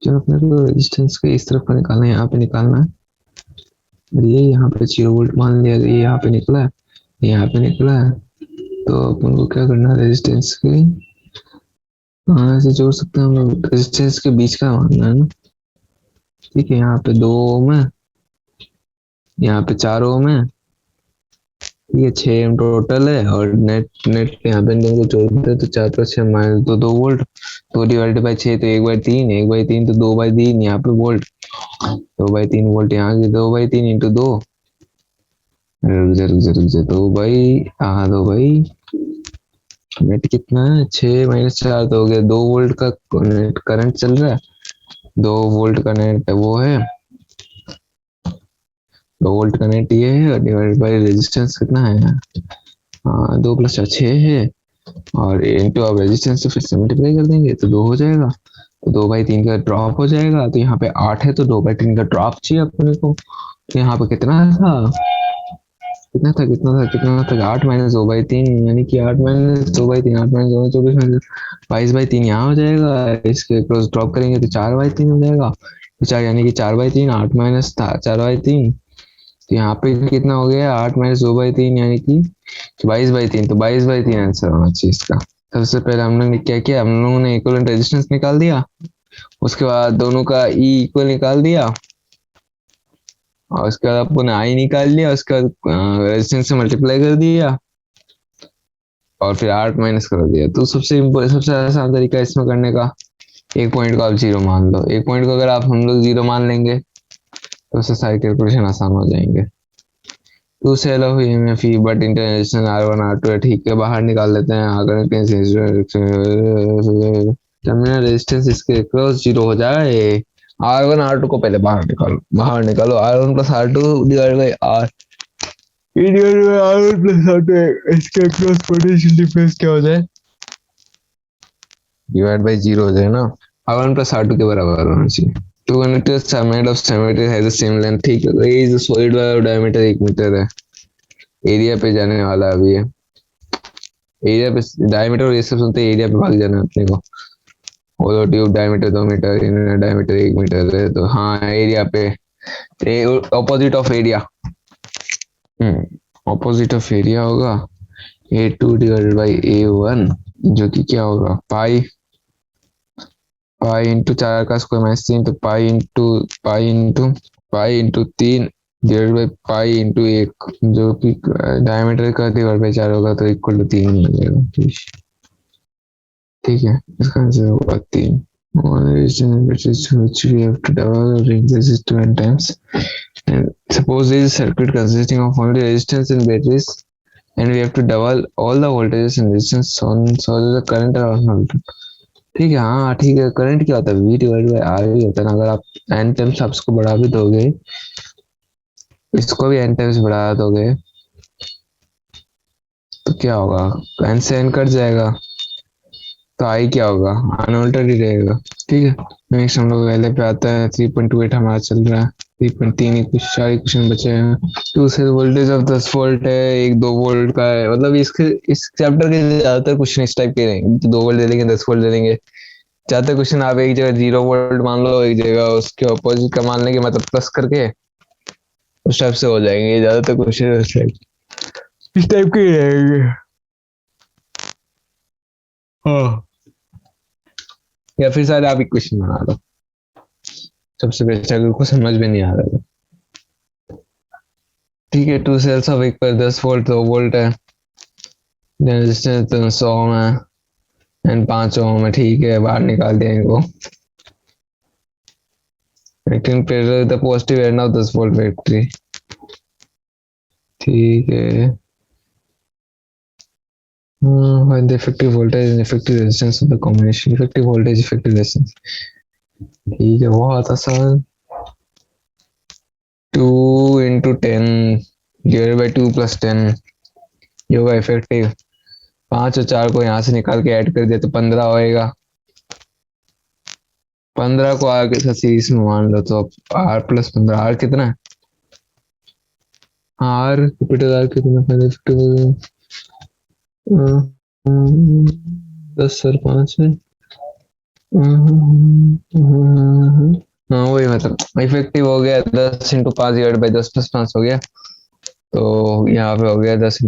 चलो अपने को रेजिस्टेंस के इस तरफ का निकालना है यहाँ पे निकालना है। ये यहाँ पे 0 वोल्ट मान लिया ये यहाँ पे निकला है यहाँ पे निकला है तो अपन को क्या करना है रेजिस्टेंस के ऐसे जोड़ सकते हैं हम लोग रेजिस्टेंस के बीच का मानना है ना। ठीक है। यहाँ पे 2 ओम है यहाँ पे 4 ओम है ये 6 टोटल है, और नेट नेट यहाँ पे दोनों को जोड़ दे तो 4 + 6 -2 2 वोल्ट। 2 / 6 तो 1/3, 1/3 तो 2/3 यहाँ पे वोल्ट, 2/3 वोल्ट यहाँ की, 2/3 इंटू 2, रुक जा 2 हाँ 2 नेट कितना है, 6 - 4 तो हो गया, 2 वोल्ट का नेट करंट चल रहा है, 2 वोल्ट का नेट वो है, 2 वोल्ट का नेट ये है, और डिवाइड बाई रेजिस्टेंस कितना है, हाँ 2 + 4 6 है, और इंटू अब रेजिस्टेंस से फिर से मल्टीप्लाई कर देंगे तो 2 हो जाएगा, तो 2/3 का ड्रॉप हो जाएगा, तो यहाँ पे 8 है तो 2/3 का ड्रॉप चाहिए अपने को, तो यहाँ पे कितना था, कितना था 8 - 2/3, यानी कि 8 - 2/3, 8 - 2 24 22/3 यहाँ हो जाएगा, इसके क्रॉस ड्रॉप करेंगे तो 4/3 हो जाएगा, तो 4 यानी कि 4/3, 8 माइनस 4/3, तो यहाँ पे कितना हो गया, 8 - 2/3 यानी कि 22/3, तो 22/3 आंसर होना चाहिए इसका। सबसे पहले हम लोगों ने क्या किया, हम लोगों ने इक्विवेलेंट रेजिस्टेंस निकाल दिया, उसके बाद दोनों का ई इक्वल निकाल दिया, और उसके बाद अपन आई निकाल लिया, उसके बाद रेजिस्टेंस से मल्टीप्लाई कर दिया, और फिर 8 माइनस कर दिया। तो सबसे आसान तरीका इसमें करने का, एक पॉइंट को आप जीरो मान लो, एक पॉइंट को अगर आप हम लोग जीरो मान लेंगे तो उससे सारी कैलकुलेशन आसान हो जाएंगे। Two cell of EMF but international R1 R2 है, ठीक है, बाहर निकाल लेते हैं, अगर टर्मिनल रेजिस्टेंस इसके क्रॉस जीरो हो जाए, R1 R2 को पहले बाहर निकालो, R1 + R2 divide by R, R1 + R2 इसके क्रॉस पोटेंशियल डिफरेंस क्या हो जाए, डिवाइड बाई जीरो हो जाए ना, R1 + R2 के बराबर होना चाहिए। Two conductors are made of symmetry has the same length, ठीक है, ये जो सॉलिड वाला डायमीटर 1 मीटर है, एरिया पे जाने वाला अभी है, एरिया पे डायमीटर और ये सब सुनते एरिया पे भाग जाना अपने को, hollow tube diameter 2 metre, inner diameter 1 metre है, तो हाँ एरिया पे opposite of area, opposite of area होगा A2 डिवाइडेड बाई A1, जो कि क्या होगा पाई इंटू 4 का स्क्वायर -3, तो pi into 3 divide by pi into 1, जो कि डायमीटर का डिवाइड बाई 4 होगा, तो इक्वल टू 3 हो जाएगा। ठीक है, इसका आंसर होगा 3। Which we have to double or increase it 2n times. And suppose there is a circuit consisting of only resistance and batteries, and we have to double all the voltages and resistance on so that the current are not. ठीक है, हाँ ठीक है, current क्या होता है, V divide by R ही होता है ना, अगर आप n टाइम्स आप इसको बढ़ा भी दोगे, इसको भी n टाइम्स बढ़ा दोगे, तो क्या होगा, n से n कट जाएगा, तो आई क्या होगा, अनअल्टर्ड ही रहेगा। ठीक है, नेक्स्ट हम लोग पहले पे आता है, 3.28 हमारा चल रहा है, 3.3 ही कुछ 4 क्वेश्चन बचे हैं। Two cell voltage of 10 volt है, एक 2 वोल्ट का है, मतलब इस चैप्टर के ज्यादातर क्वेश्चन इस टाइप के रहेंगे, 2 वोल्ट दे देंगे, 10 वोल्ट दे देंगे, ज्यादातर क्वेश्चन आप एक जगह 0 वोल्ट मान लो, एक जगह उसके अपोजिट का मान लेंगे, मतलब प्लस करके उस टाइप से हो जाएंगे, ज्यादातर क्वेश्चन इस टाइप के ही रहेंगे। हाँ, या फिर सारे आप इक्वेशन बना लो, सबसे बेस्ट अगर को समझ में नहीं आ रहा है। ठीक है, टू सेल्स ऑफ एक पर 10 वोल्ट 2 वोल्ट है, रेजिस्टेंस 100 ओम है एंड 5 ओम है, ठीक है, बाहर निकाल दिया इनको। Acting parallel the positive end of 10 volt battery, ठीक है। Find the effective voltage and effective resistance of the combination, effective voltage effective resistance, ठीक है, बहुत आसान, 2 × 10 डिवाइड बाई 2 + 10 ये होगा इफेक्टिव, 5 और 4 को यहाँ से निकाल के ऐड कर दिया तो 15 होएगा, 15 को आर के साथ सीरीज में मान लो, तो R + 15, R कितना है, R कैपिटल R कितना, पहले इफेक्टिव 10 सर 5 है, हाँ वही, मतलब इफेक्टिव हो गया 10 × 5 डिवाइड बाई 10 + 5 हो गया, तो यहाँ पे हो गया 10 ×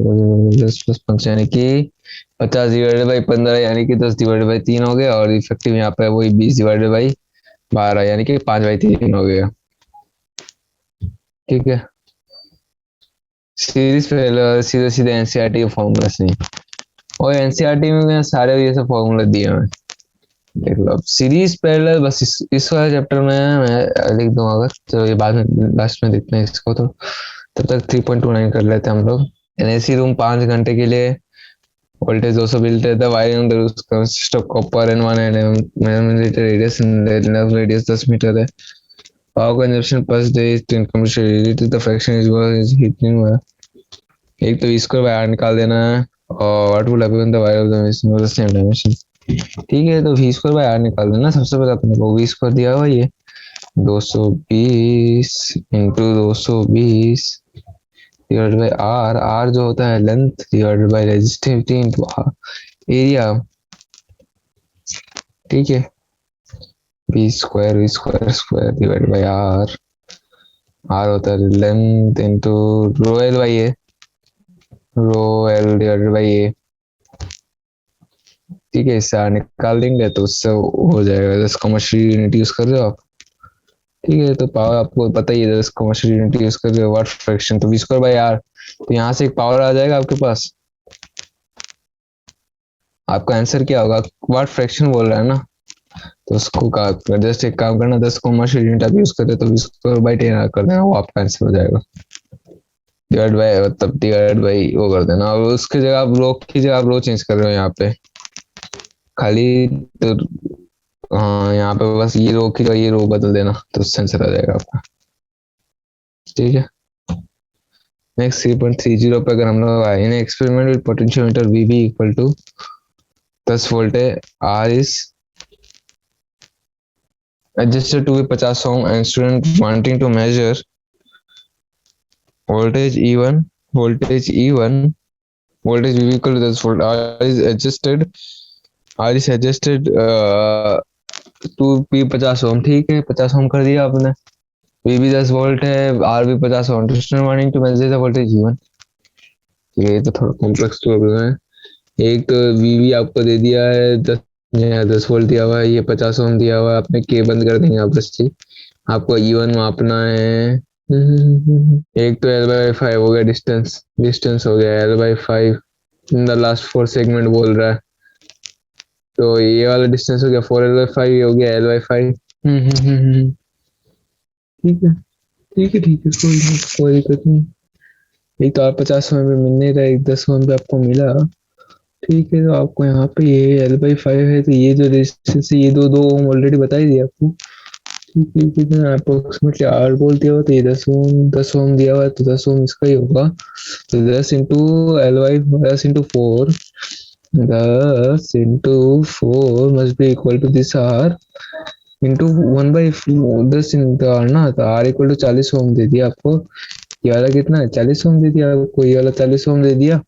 10 + 5 यानी कि 50 डिवाइड बाई 15 यानी कि 10 डिवाइड बाई 3 हो गया, और इफेक्टिव यहाँ पे वही 20 डिवाइड बाई 12 यानी कि 5/3 हो गया। ठीक है, सीरीज पहले सीधे सीधे एनसीईआरटी के फॉर्मूला से नहीं, और एनसीईआरटी में सारे ये सब फॉर्मूला दिए हुए हैं। देख लो अब सीरीज पैरेलल, बस इस वाले चैप्टर में मैं लिख दूंगा, अगर तो ये बाद में लास्ट में देखते हैं इसको, तो तब तक 3.29 कर लेते हैं हम लोग। एनएसी रूम 5 घंटे के लिए, वोल्टेज 200 वोल्ट है, wiring consist of copper and 1 millimetre radius, radius 10 metre है। Power consumption per day is 10 computer the fraction is heating. एक तो इसको बाहर निकाल देना है, और what would happen the wire of the machine was the same dimension. ठीक है, तो वी स्क्वायर बाय आर निकाल देना। सबसे पहले अपने को वी स्क्वायर दिया हुआ ये 220 into 220 divide by R, R जो होता है length divide by resistivity into area. ठीक है, V square square divide by R, R होता है length into rho L by A, rho L divide by A. ठीक है, इससे आर निकाल देंगे तो उससे हो जाएगा 10 कॉमर्शियल यूनिट यूज कर रहे हो आप। ठीक है, तो पावर आपको पता ही है 10 कॉमर्शियल यूनिट यूज कर रहे हो, वाट फ्रैक्शन तो वी स्क्वायर बाय आर, तो यहाँ से एक पावर आ जाएगा आपके पास। आपका आंसर क्या होगा, वाट फ्रैक्शन बोल रहा है ना, तो उसको जस्ट एक काम करना, 10 कॉमर्शियल यूनिट आप यूज कर रहे हो तो वी स्क्वायर बाय 10 कर देना, वो आपका आंसर हो जाएगा। डिवाइड बाय, मतलब डिवाइड बाय वो कर देना, और उसकी जगह आप रो की जगह आप रो चेंज कर रहे हो यहाँ पे खाली, तो हाँ यहाँ पे बस ये रो की ये रो बदल देना, तो उससे आंसर आ जाएगा आपका। ठीक है, नेक्स्ट 3.30 पे अगर हम लोग आए in experiment with potentiometer VB equal to 10 volt है, R is adjusted to be 50 ohm and student wanting to measure voltage E1 voltage VB equal to 10 volt, R is adjusted to be 50 ohm. ठीक है, 50 ओम कर दिया आपने, VB 10 volt है, R भी 50 ohm, student wanting to measure the voltage E1। ये तो थोड़ा कॉम्प्लेक्स प्रॉब्लम है। एक तो VB आपको दे दिया है 10 वोल्ट दिया हुआ है, ये 50 ओम दिया हुआ है, आपने के बंद कर देंगे आप बस। आपको E1 मापना है। एक तो L/5 हो गया, डिस्टेंस हो गया L/5 in the last 4 segment बोल रहा है, तो ये वाला डिस्टेंस हो गया 4L/5, ये हो गया L/5। ठीक है, कोई दिक्कत नहीं। एक तो आप 50 ओम पे मिल नहीं रहा, एक 10 ओम पे आपको मिला। ठीक है, तो आपको यहाँ पे ये L/5 है, तो ये जो रेजिस्टेंस है ये दो ओम ऑलरेडी बता ही दिया आपको। ठीक है, कितना अप्रोक्सीमेटली 8 वोल्ट दिया हुआ, तो ये 10 ओम दिया हुआ है, तो 10 ओम इसका ही होगा, तो 10 into L/5 10 into 4 must be equal to this R into 1/10 into R ना, तो R इक्वल टू 40 ओम दे दिया आपको। ये वाला कितना है, 40 ओम दे दिया आपको, ये वाला 40 ओम दे दिया,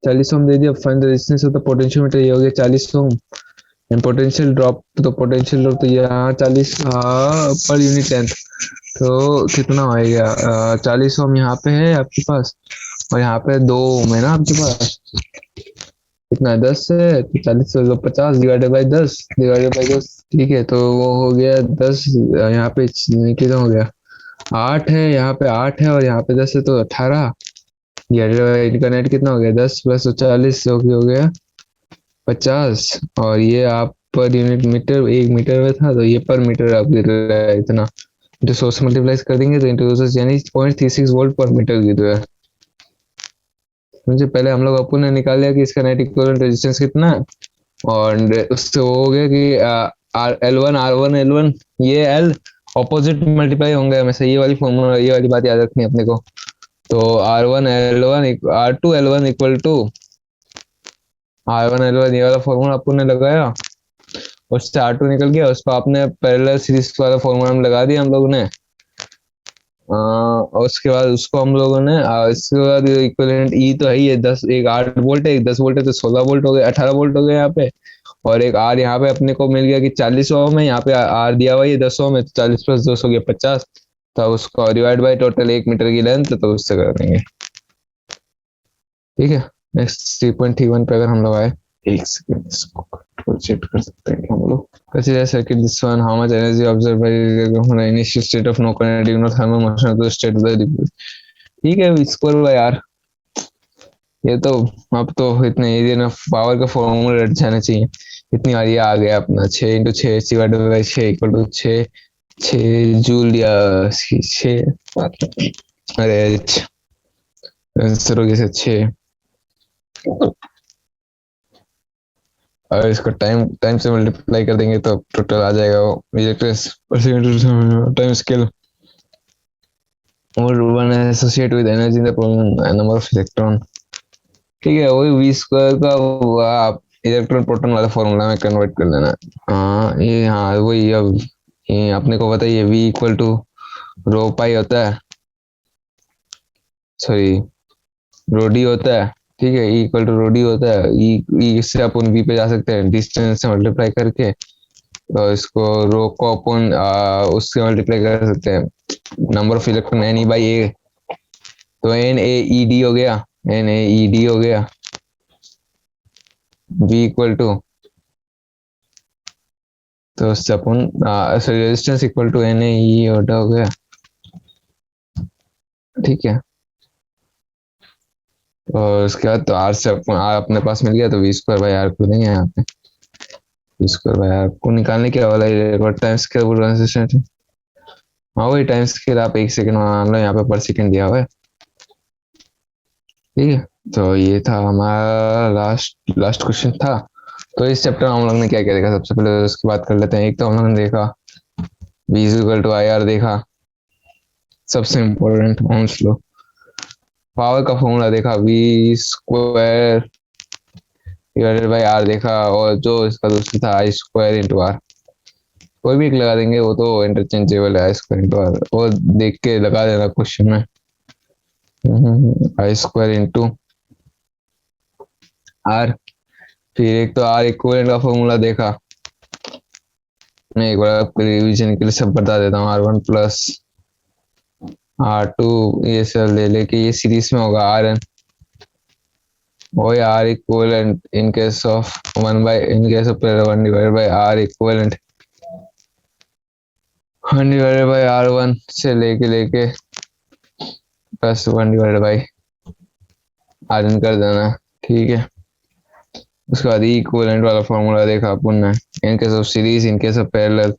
40 ओम दे दिया। Find the resistance of the potentiometer, ये हो गया 40 ओम। एंड पोटेंशियल ड्रॉप तो यहाँ 40 पर यूनिट लेंथ, तो कितना होएगा 40 ओम यहाँ पे है आपके पास, और यहाँ पे 2 ओम है ना आपके पास, कितना 10 है, तो 40 से 50 डिवाइडेड बाई 10 ठीक है, तो वो हो गया 10, यहाँ पे कितना हो गया 8 है, यहाँ पे 8 है, और यहाँ पे 10 है, तो 18। इनका नेट कितना हो गया 10 प्लस 40 हो गया 50, और ये आप पर यूनिट मीटर 1 मीटर में था, तो ये पर मीटर आप गिर रहा है इतना, जो 100 से मल्टीप्लाई कर देंगे तो इंटू यानी 0.36 वोल्ट पर मीटर गिर रहा है। मुझे पहले हम लोग अपन ने निकाल लिया कि इसका नेट इक्विवेलेंट रेजिस्टेंस कितना है, और उससे वो हो गया कि R1 ये L ऑपोजिट मल्टीप्लाई होंगे हमेशा, ये वाली फॉर्मूला, ये वाली बात याद रखनी है अपने को। तो R2 L1 equal to R1 L1, ये वाला फॉर्मूला अपन ने लगाया, उससे R2 निकल गया, उसको आपने पैरेलल सीरीज वाला फॉर्मूला में लगा दिया हम लोगों ने। और उसके बाद उसको हम लोगों ने इसके बाद इक्विवेलेंट E तो है ही है 10, एक 8 वोल्ट है, एक 10 वोल्ट है, तो 16 वोल्ट हो गए, 18 वोल्ट हो गए यहाँ पे, और एक R यहाँ पे अपने को मिल गया कि 40 ओम है, यहाँ पे R दिया हुआ है 10 ओम है, तो 40 प्लस 2 हो गया 50, तो उसको डिवाइड बाय टोटल 1 मीटर की लेंथ, तो उससे कर देंगे। ठीक है, नेक्स्ट 3.31 पे अगर हम लोग आए, एक सेकंड इसको चेक कर सकते हैं हम लोग। Consider circuit this one, how much energy observed by the initial state of no kinetic no thermal motion to the state of the ठीक है, वी स्क्वायर बाय आर। ये तो अब तो इतने एरिया ना पावर का फॉर्मूला रट जाना चाहिए। इतनी बार ये आ गया अपना 6 × 6 divided by 6 equal to 6 6 joule या 6। अरे आंसर हो गया 6। और इसको टाइम टाइम से मल्टीप्लाई कर देंगे तो टोटल आ जाएगा वो परसेंट टाइम स्केल और one associate with energy in the number of electron. ठीक है, वही वी स्क्वायर का आप इलेक्ट्रॉन प्रोटॉन वाला फॉर्मूला में कन्वर्ट कर देना। हाँ ये, हाँ वही। अब ये अपने को बताइए, V equal to rho pi होता है, सॉरी रो डी होता है। ठीक है, E equal to rho D होता है। ई इससे अपन वी पे जा सकते हैं डिस्टेंस से मल्टीप्लाई करके, तो इसको रो को अपन उससे मल्टीप्लाई कर सकते हैं number of electron N E by A, तो एन ए ई डी हो गया, एन ए ई डी हो गया। वी इक्वल टू, तो उससे अपन sorry resistance equal to N A E हो गया। ठीक है, और उसके बाद तो आर से आर अपने पास मिल गया, तो वी स्क्वायर बाई आर कर देंगे यहाँ पे। वी स्क्वायर बाई आर को निकालने क्या वाला है, टाइम स्केल बोल रहा है। हाँ वही टाइम स्केल, आप 1 सेकंड मान लो, यहाँ पे पर सेकंड दिया हुआ है। ठीक है, तो ये था हमारा लास्ट लास्ट क्वेश्चन था। तो इस चैप्टर में हम लोग ने क्या क्या देखा, सबसे पहले उसकी बात कर लेते हैं। एक तो हम लोग ने देखा V equal to I R देखा, सबसे इम्पोर्टेंट ओम्स लॉ। पावर का फॉर्मूला देखा, V square divided by R देखा, और जो इसका दूसरा था आई स्क्वायर इंटू आर। कोई भी एक लगा देंगे, वो तो इंटरचेंजेबल है, आई स्क्वायर इंटू आर, वो देख के लगा देना क्वेश्चन में। आई स्क्वायर इंटू आर। फिर एक तो आर इक्वलेंट का फॉर्मूला देखा, मैं एक बार आपको रिवीजन के लिए सब बता देता हूँ। R1 प्लस R2 ये सब ले लेके ये सीरीज में होगा Rn, वही R equivalent in case of 1 by in case of 1 divided by R equivalent 1 divided by R1 से लेके प्लस 1 डिवाइडेड बाय Rn कर देना। ठीक है, उसके बाद इक्विवेलेंट वाला फॉर्मूला देखा अपन ने, इन case of series in case of parallel.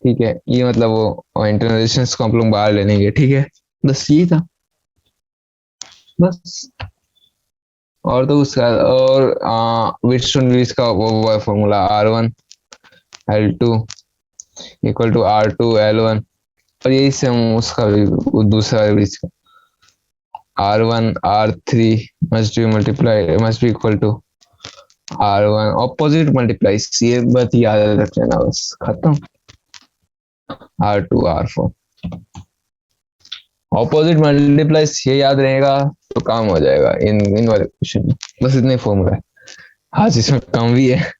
ठीक है, ये मतलब वो इंटरनल रेजिस्टेंस को हम लोग बाहर ले लेंगे। ठीक है, बस ये था बस। और तो उसका और व्हीटस्टोन ब्रिज का वो formula R1 L2 equal to R2 L1, और यही से हम उसका दूसरा ब्रिज का R1 R3 must be equal to R1 opposite multiplies, ये बात याद रख लेना, बस खत्म। R2 R4 ऑपोजिट मल्टीप्लाइज, ये याद रहेगा तो काम हो जाएगा इन वाले क्वेश्चन में। बस इतने फॉर्मूला है। आज इसमें कम भी है,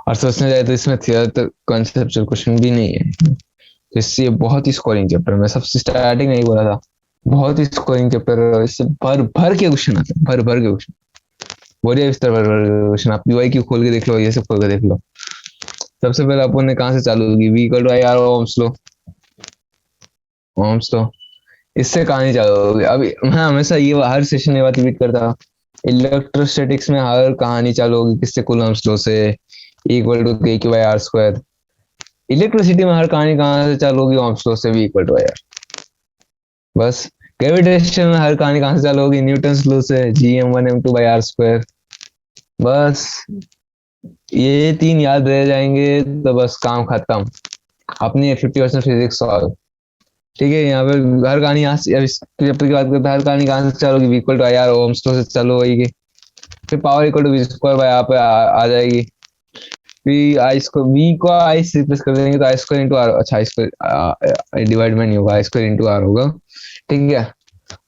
और सोचने जाए तो इसमें थियोरेटिकल कॉन्सेप्चुअल क्वेश्चन भी नहीं है, तो इससे बहुत ही स्कोरिंग चैप्टर। मैं सबसे स्टार्टिंग में ही बोला था, बहुत ही स्कोरिंग चैप्टर है, इससे भर भर के क्वेश्चन आते हैं, भर भर के क्वेश्चन। बोलिए इस तरह क्वेश्चन, आप पीवाई क्यू खोल के देख लो, ये सब खोल के देख लो। सबसे पहले अपन ने कहाँ से चालू होगी, V equal to I R ohm's law, ohm's law. इससे कहानी चालू होगी। अभी मैं हमेशा ये हर सेशन में बात रिपीट करता हूँ, इलेक्ट्रोस्टैटिक्स में हर कहानी चालू होगी किससे, कूलम्ब्स लॉ से, equal to K Q by R square. Electricity में हर कहानी कहाँ से चालू होगी, ओम्स लॉ से, V equal to I R. बस ग्रेविटेशन में हर कहानी कहाँ से चालू होगी, न्यूटन्स लॉ से, Gm1m2 बाई आर स्क्वायर। बस ये 3 याद रह जाएंगे तो बस काम खत्म, अपनी 50% फिजिक्स सॉल्व। ठीक है, यहाँ पे हर कहानी यहाँ से, चैप्टर की बात करते हैं, हर कहानी कहाँ से चालू होगी, equal to I R ohm's law से चालू होगी। फिर power equal to V square by यहाँ पे आ जाएगी। फिर आई स्क्वायर, वी को आई से रिप्लेस कर देंगे तो आई स्क्वायर इंटू आर, अच्छा आई स्क्वायर डिवाइड में नहीं होगा, आई स्क्वायर इंटू आर होगा। ठीक है,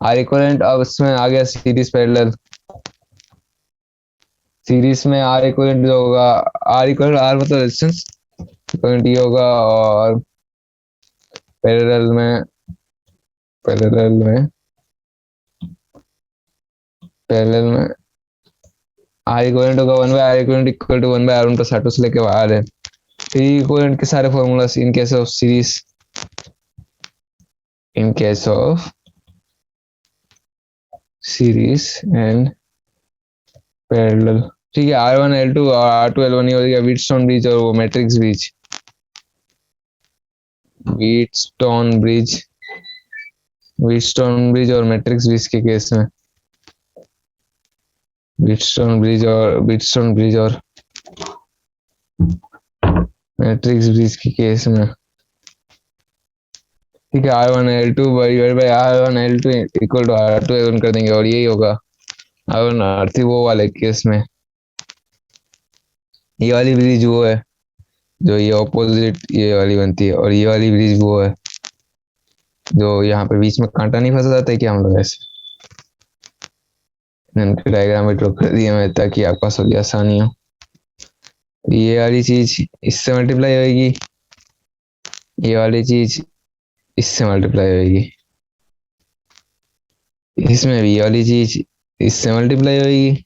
आर इक्वलेंट, अब इसमें आ गया सीरीज पैरेलल। सीरीज में आर इक्वलेंट जो होगा, आर इक्वल आर मतलब रेजिस्टेंस इक्वलेंट ये होगा, और पैरेलल में आर इक्वलेंट होगा 1 by R equivalent equal to 1 by R1 plus R2 से लेके बाहर है। फिर इक्वलेंट के सारे formulas in case of series, in case of series and parallel. ठीक है, R1 L2 और R2 L1 ये हो गया व्हीटस्टोन ब्रिज और वो matrix bridge. Wheatstone bridge, Wheatstone bridge और मैट्रिक्स ब्रिज के केस में, व्हीटस्टोन ब्रिज और मैट्रिक्स ब्रिज के केस में। ठीक है, R1 L2 divide by R1 L2 equal to R2 L1 कर देंगे और यही होगा R1 R3 वो वाले केस में। ये वाली ब्रिज वो है जो ये ऑपोजिट ये वाली बनती है, और ये वाली ब्रिज वो है जो यहाँ पे बीच में कांटा नहीं फंसा जाता है क्या हम लोग ऐसे। डायग्राम में ड्रॉ कर दिया मैं ताकि आपका सब आसानी हो। ये वाली चीज इससे मल्टीप्लाई होगी, ये वाली चीज इससे मल्टीप्लाई होगी, इसमें भी ये वाली चीज इससे मल्टीप्लाई होगी,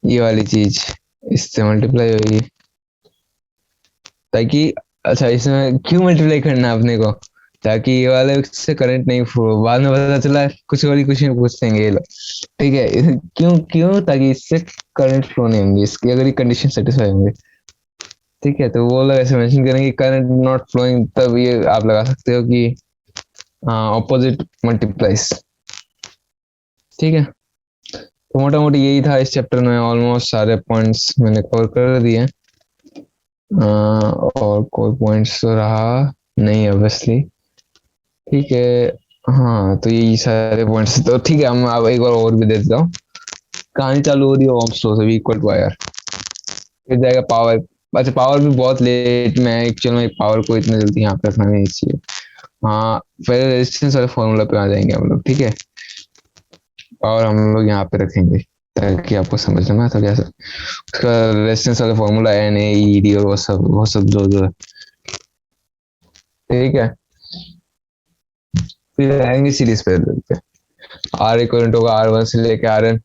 ये वाली चीज इससे मल्टीप्लाई होगी। ताकि अच्छा इसमें क्यों मल्टीप्लाई करना है अपने को, ताकि ये वाले से करंट नहीं फ्लो। बाद में पता चला कुछ और ही कुछ नहीं पूछ लेंगे ये लोग। ठीक है, क्यों क्यों, ताकि इससे करंट फ्लो नहीं होंगे इसकी अगर ये कंडीशन सेटिस्फाई होंगे। ठीक है, तो वो लोग ऐसे मेंशन करेंगे करंट नॉट फ्लोइंग, तब ये आप लगा सकते हो कि ऑपोजिट मल्टीप्लाइज। ठीक है, तो मोटा मोटी यही था इस चैप्टर में। ऑलमोस्ट सारे पॉइंट्स मैंने कवर कर दिए और कोई पॉइंट्स तो रहा नहीं ऑब्वियसली। ठीक है, हाँ तो यही सारे पॉइंट्स। तो ठीक है, हम अब एक बार और भी दे देता हूँ। कहानी चालू हो रही है ओम्स लॉ से, इक्वल टू आर, फिर जाएगा पावर। अच्छा पावर भी बहुत लेट में है एक्चुअल में, पावर को इतना जल्दी यहाँ पे रखना नहीं चाहिए। हाँ पहले रेजिस्टेंस वाले फॉर्मूला पे आ जाएंगे हम लोग। ठीक है, पावर हम लोग यहाँ पे रखेंगे ताकि आपको समझ में तो कैसे उसका रेजिस्टेंस वाला फॉर्मूला NaED और वो सब जो है। ठीक है, फिर आएंगे सीरीज पैरेलल पे। R इक्वल होगा R1 से लेके Rn,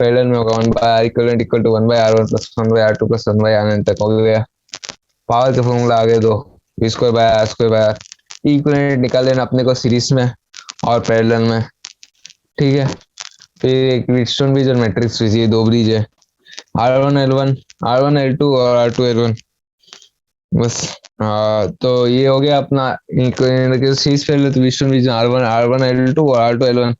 पैरेलल में होगा 1/R equal to 1/R1 plus 1/R2 plus 1/Rn तक हो गया। पावर के फॉर्मूला आ गए दो, V square by R square by R। Equivalent निकाल लेना अपने को सीरीज में और पैरेलल में। ठीक है, फिर एक व्हीटस्टोन ब्रिज और मैट्रिक्स ब्रिज, ये दो ब्रिज है। R1 L1, R1 L2 और R2 L1 बस। तो ये हो गया अपना सीरीज पैरेलल। तो व्हीटस्टोन ब्रिज R1 L2 और R2 L1,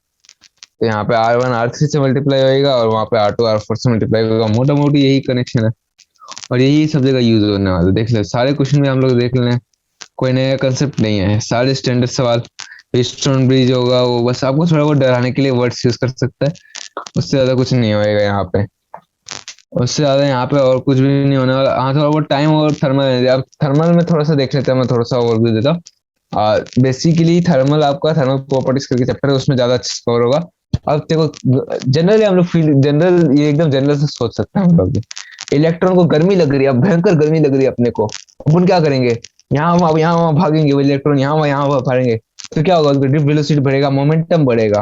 तो यहाँ पे R1 R3 से मल्टीप्लाई होगा और वहाँ पे R2 R4 से मल्टीप्लाई होगा। मोटा मोटी यही कनेक्शन है और यही सब जगह यूज होने वाला। देख ले सारे क्वेश्चन में हम लोग देख लें, कोई नया कंसेप्ट नहीं है, सारे स्टैंडर्ड सवाल। व्हीटस्टोन ब्रिज होगा वो बस आपको थोड़ा बहुत डराने के लिए वर्ड्स यूज कर सकता है, उससे ज्यादा कुछ नहीं होएगा यहाँ पे। उससे ज्यादा यहाँ पे और कुछ भी नहीं होने वाला। हाँ थोड़ा बहुत टाइम और थर्मल, अब थर्मल में थोड़ा सा देख लेते हैं, मैं थोड़ा सा ओवरव्यू देता हूँ। बेसिकली थर्मल आपका थर्मल प्रॉपर्टीज करके चैप्टर है, उसमें ज्यादा अच्छे से कवर होगा। अब देखो जनरली हम लोग फील्ड जनरल ये एकदम जनरल से सोच सकते हैं हम लोग। इलेक्ट्रॉन को गर्मी लग रही है, अब भयंकर गर्मी लग रही है अपने को, अपन क्या करेंगे, यहाँ वहां भागेंगे, वो इलेक्ट्रॉन यहाँ भागेंगे, तो क्या होगा, उसका ड्रिफ्ट वेलोसिटी बढ़ेगा, मोमेंटम बढ़ेगा।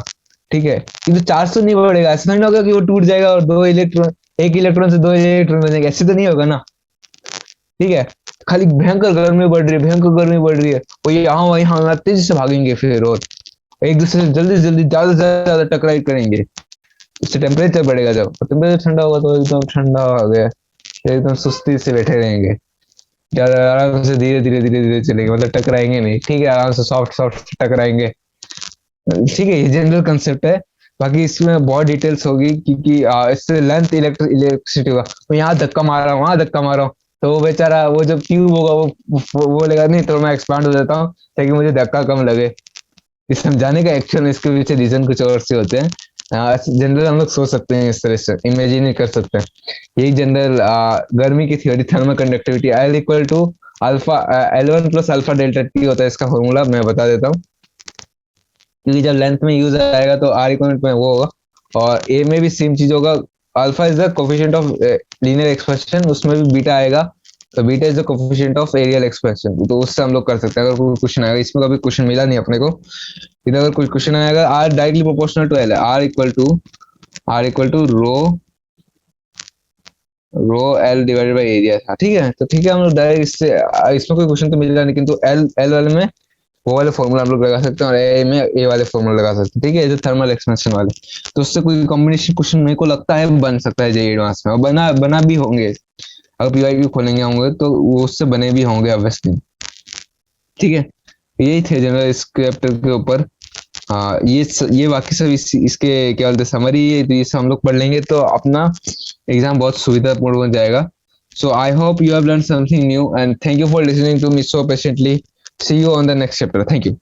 ठीक है, किंतु 400 नहीं बढ़ेगा। ऐसा नहीं होगा कि वो टूट जाएगा और एक इलेक्ट्रॉन से दो इलेक्ट्रॉन बनेंगे, ऐसे तो नहीं होगा ना। ठीक है, खाली भयंकर गर्मी बढ़ रही है, भयंकर गर्मी बढ़ रही है, वो यहाँ तेजी से भागेंगे फिर और एक दूसरे से जल्दी जल्दी ज्यादा से ज्यादा टकराई करेंगे। उससे टेम्परेचर बढ़ेगा, जब टेम्परेचर ठंडा होगा तो एकदम ठंडा हो गया, एकदम सुस्ती से बैठे रहेंगे, ज्यादा आराम से धीरे धीरे धीरे धीरे चलेंगे, मतलब टकराएंगे नहीं। ठीक है, आराम से सॉफ्ट सॉफ्ट टकराएंगे। ठीक है, ये जनरल कंसेप्ट है, बाकी इसमें बहुत डिटेल्स होगी क्योंकि इससे लेंथ इलेक्ट्रिसिटी होगा। तो यहाँ धक्का मारा हूँ, वहां धक्का मारा हूँ, तो वो बेचारा वो जब ट्यूब होगा वो बोलेगा नहीं, तो मैं एक्सपांड हो जाता हूँ ताकि मुझे धक्का कम लगे। इस समझाने का एक्चुअल इसके पीछे रीजन कुछ और से होते हैं। जनरल हम लोग सोच सकते हैं इस तरह से, इमेजिन नहीं कर सकते हैं। यही जनरल गर्मी की theory, thermal conductivity L equal to alpha L1 plus alpha delta T होता है। इसका फॉर्मूला मैं बता देता हूँ, क्योंकि जब लेंथ में यूज आएगा तो R इक्वल में वो होगा, और A में भी सेम चीज होगा। Alpha is the coefficient of linear expansion, उसमें भी बीटा आएगा, तो beta is the coefficient of areal expansion. तो उससे हम लोग कर सकते हैं अगर कोई क्वेश्चन आएगा। इसमें कभी क्वेश्चन मिला नहीं अपने को, इधर अगर कोई क्वेश्चन आएगा R directly proportional to L है, R equal to rho L divided by area था। ठीक है, तो ठीक है हम लोग डायरेक्ट इससे, इसमें कोई क्वेश्चन तो मिल रहा नहीं, किंतु L वाले में वो वाले फॉर्मूला आप लोग लगा सकते हैं और ए में ए वाले फॉर्मूला लगा सकते हैं, ठीक है, जो थर्मल एक्सपेंशन वाले। तो उससे कोई कॉम्बिनेशन क्वेश्चन मेरे को लगता है बन सकता है जेईई एडवांस में, और बना भी होंगे। अगर पीवाईक्यू खोलेंगे होंगे तो वो उससे बने भी होंगे ऑब्वियसली, ठीक है। यही थे जनरल इस चैप्टर के ऊपर। हाँ, ये बाकी सब इसके क्या बोलते समरी है, तो ये सब हम लोग पढ़ लेंगे तो अपना एग्जाम बहुत सुविधापूर्ण हो जाएगा। So I hope you have learned something new and thank you for listening to me so patiently. See you on the next chapter. Thank you.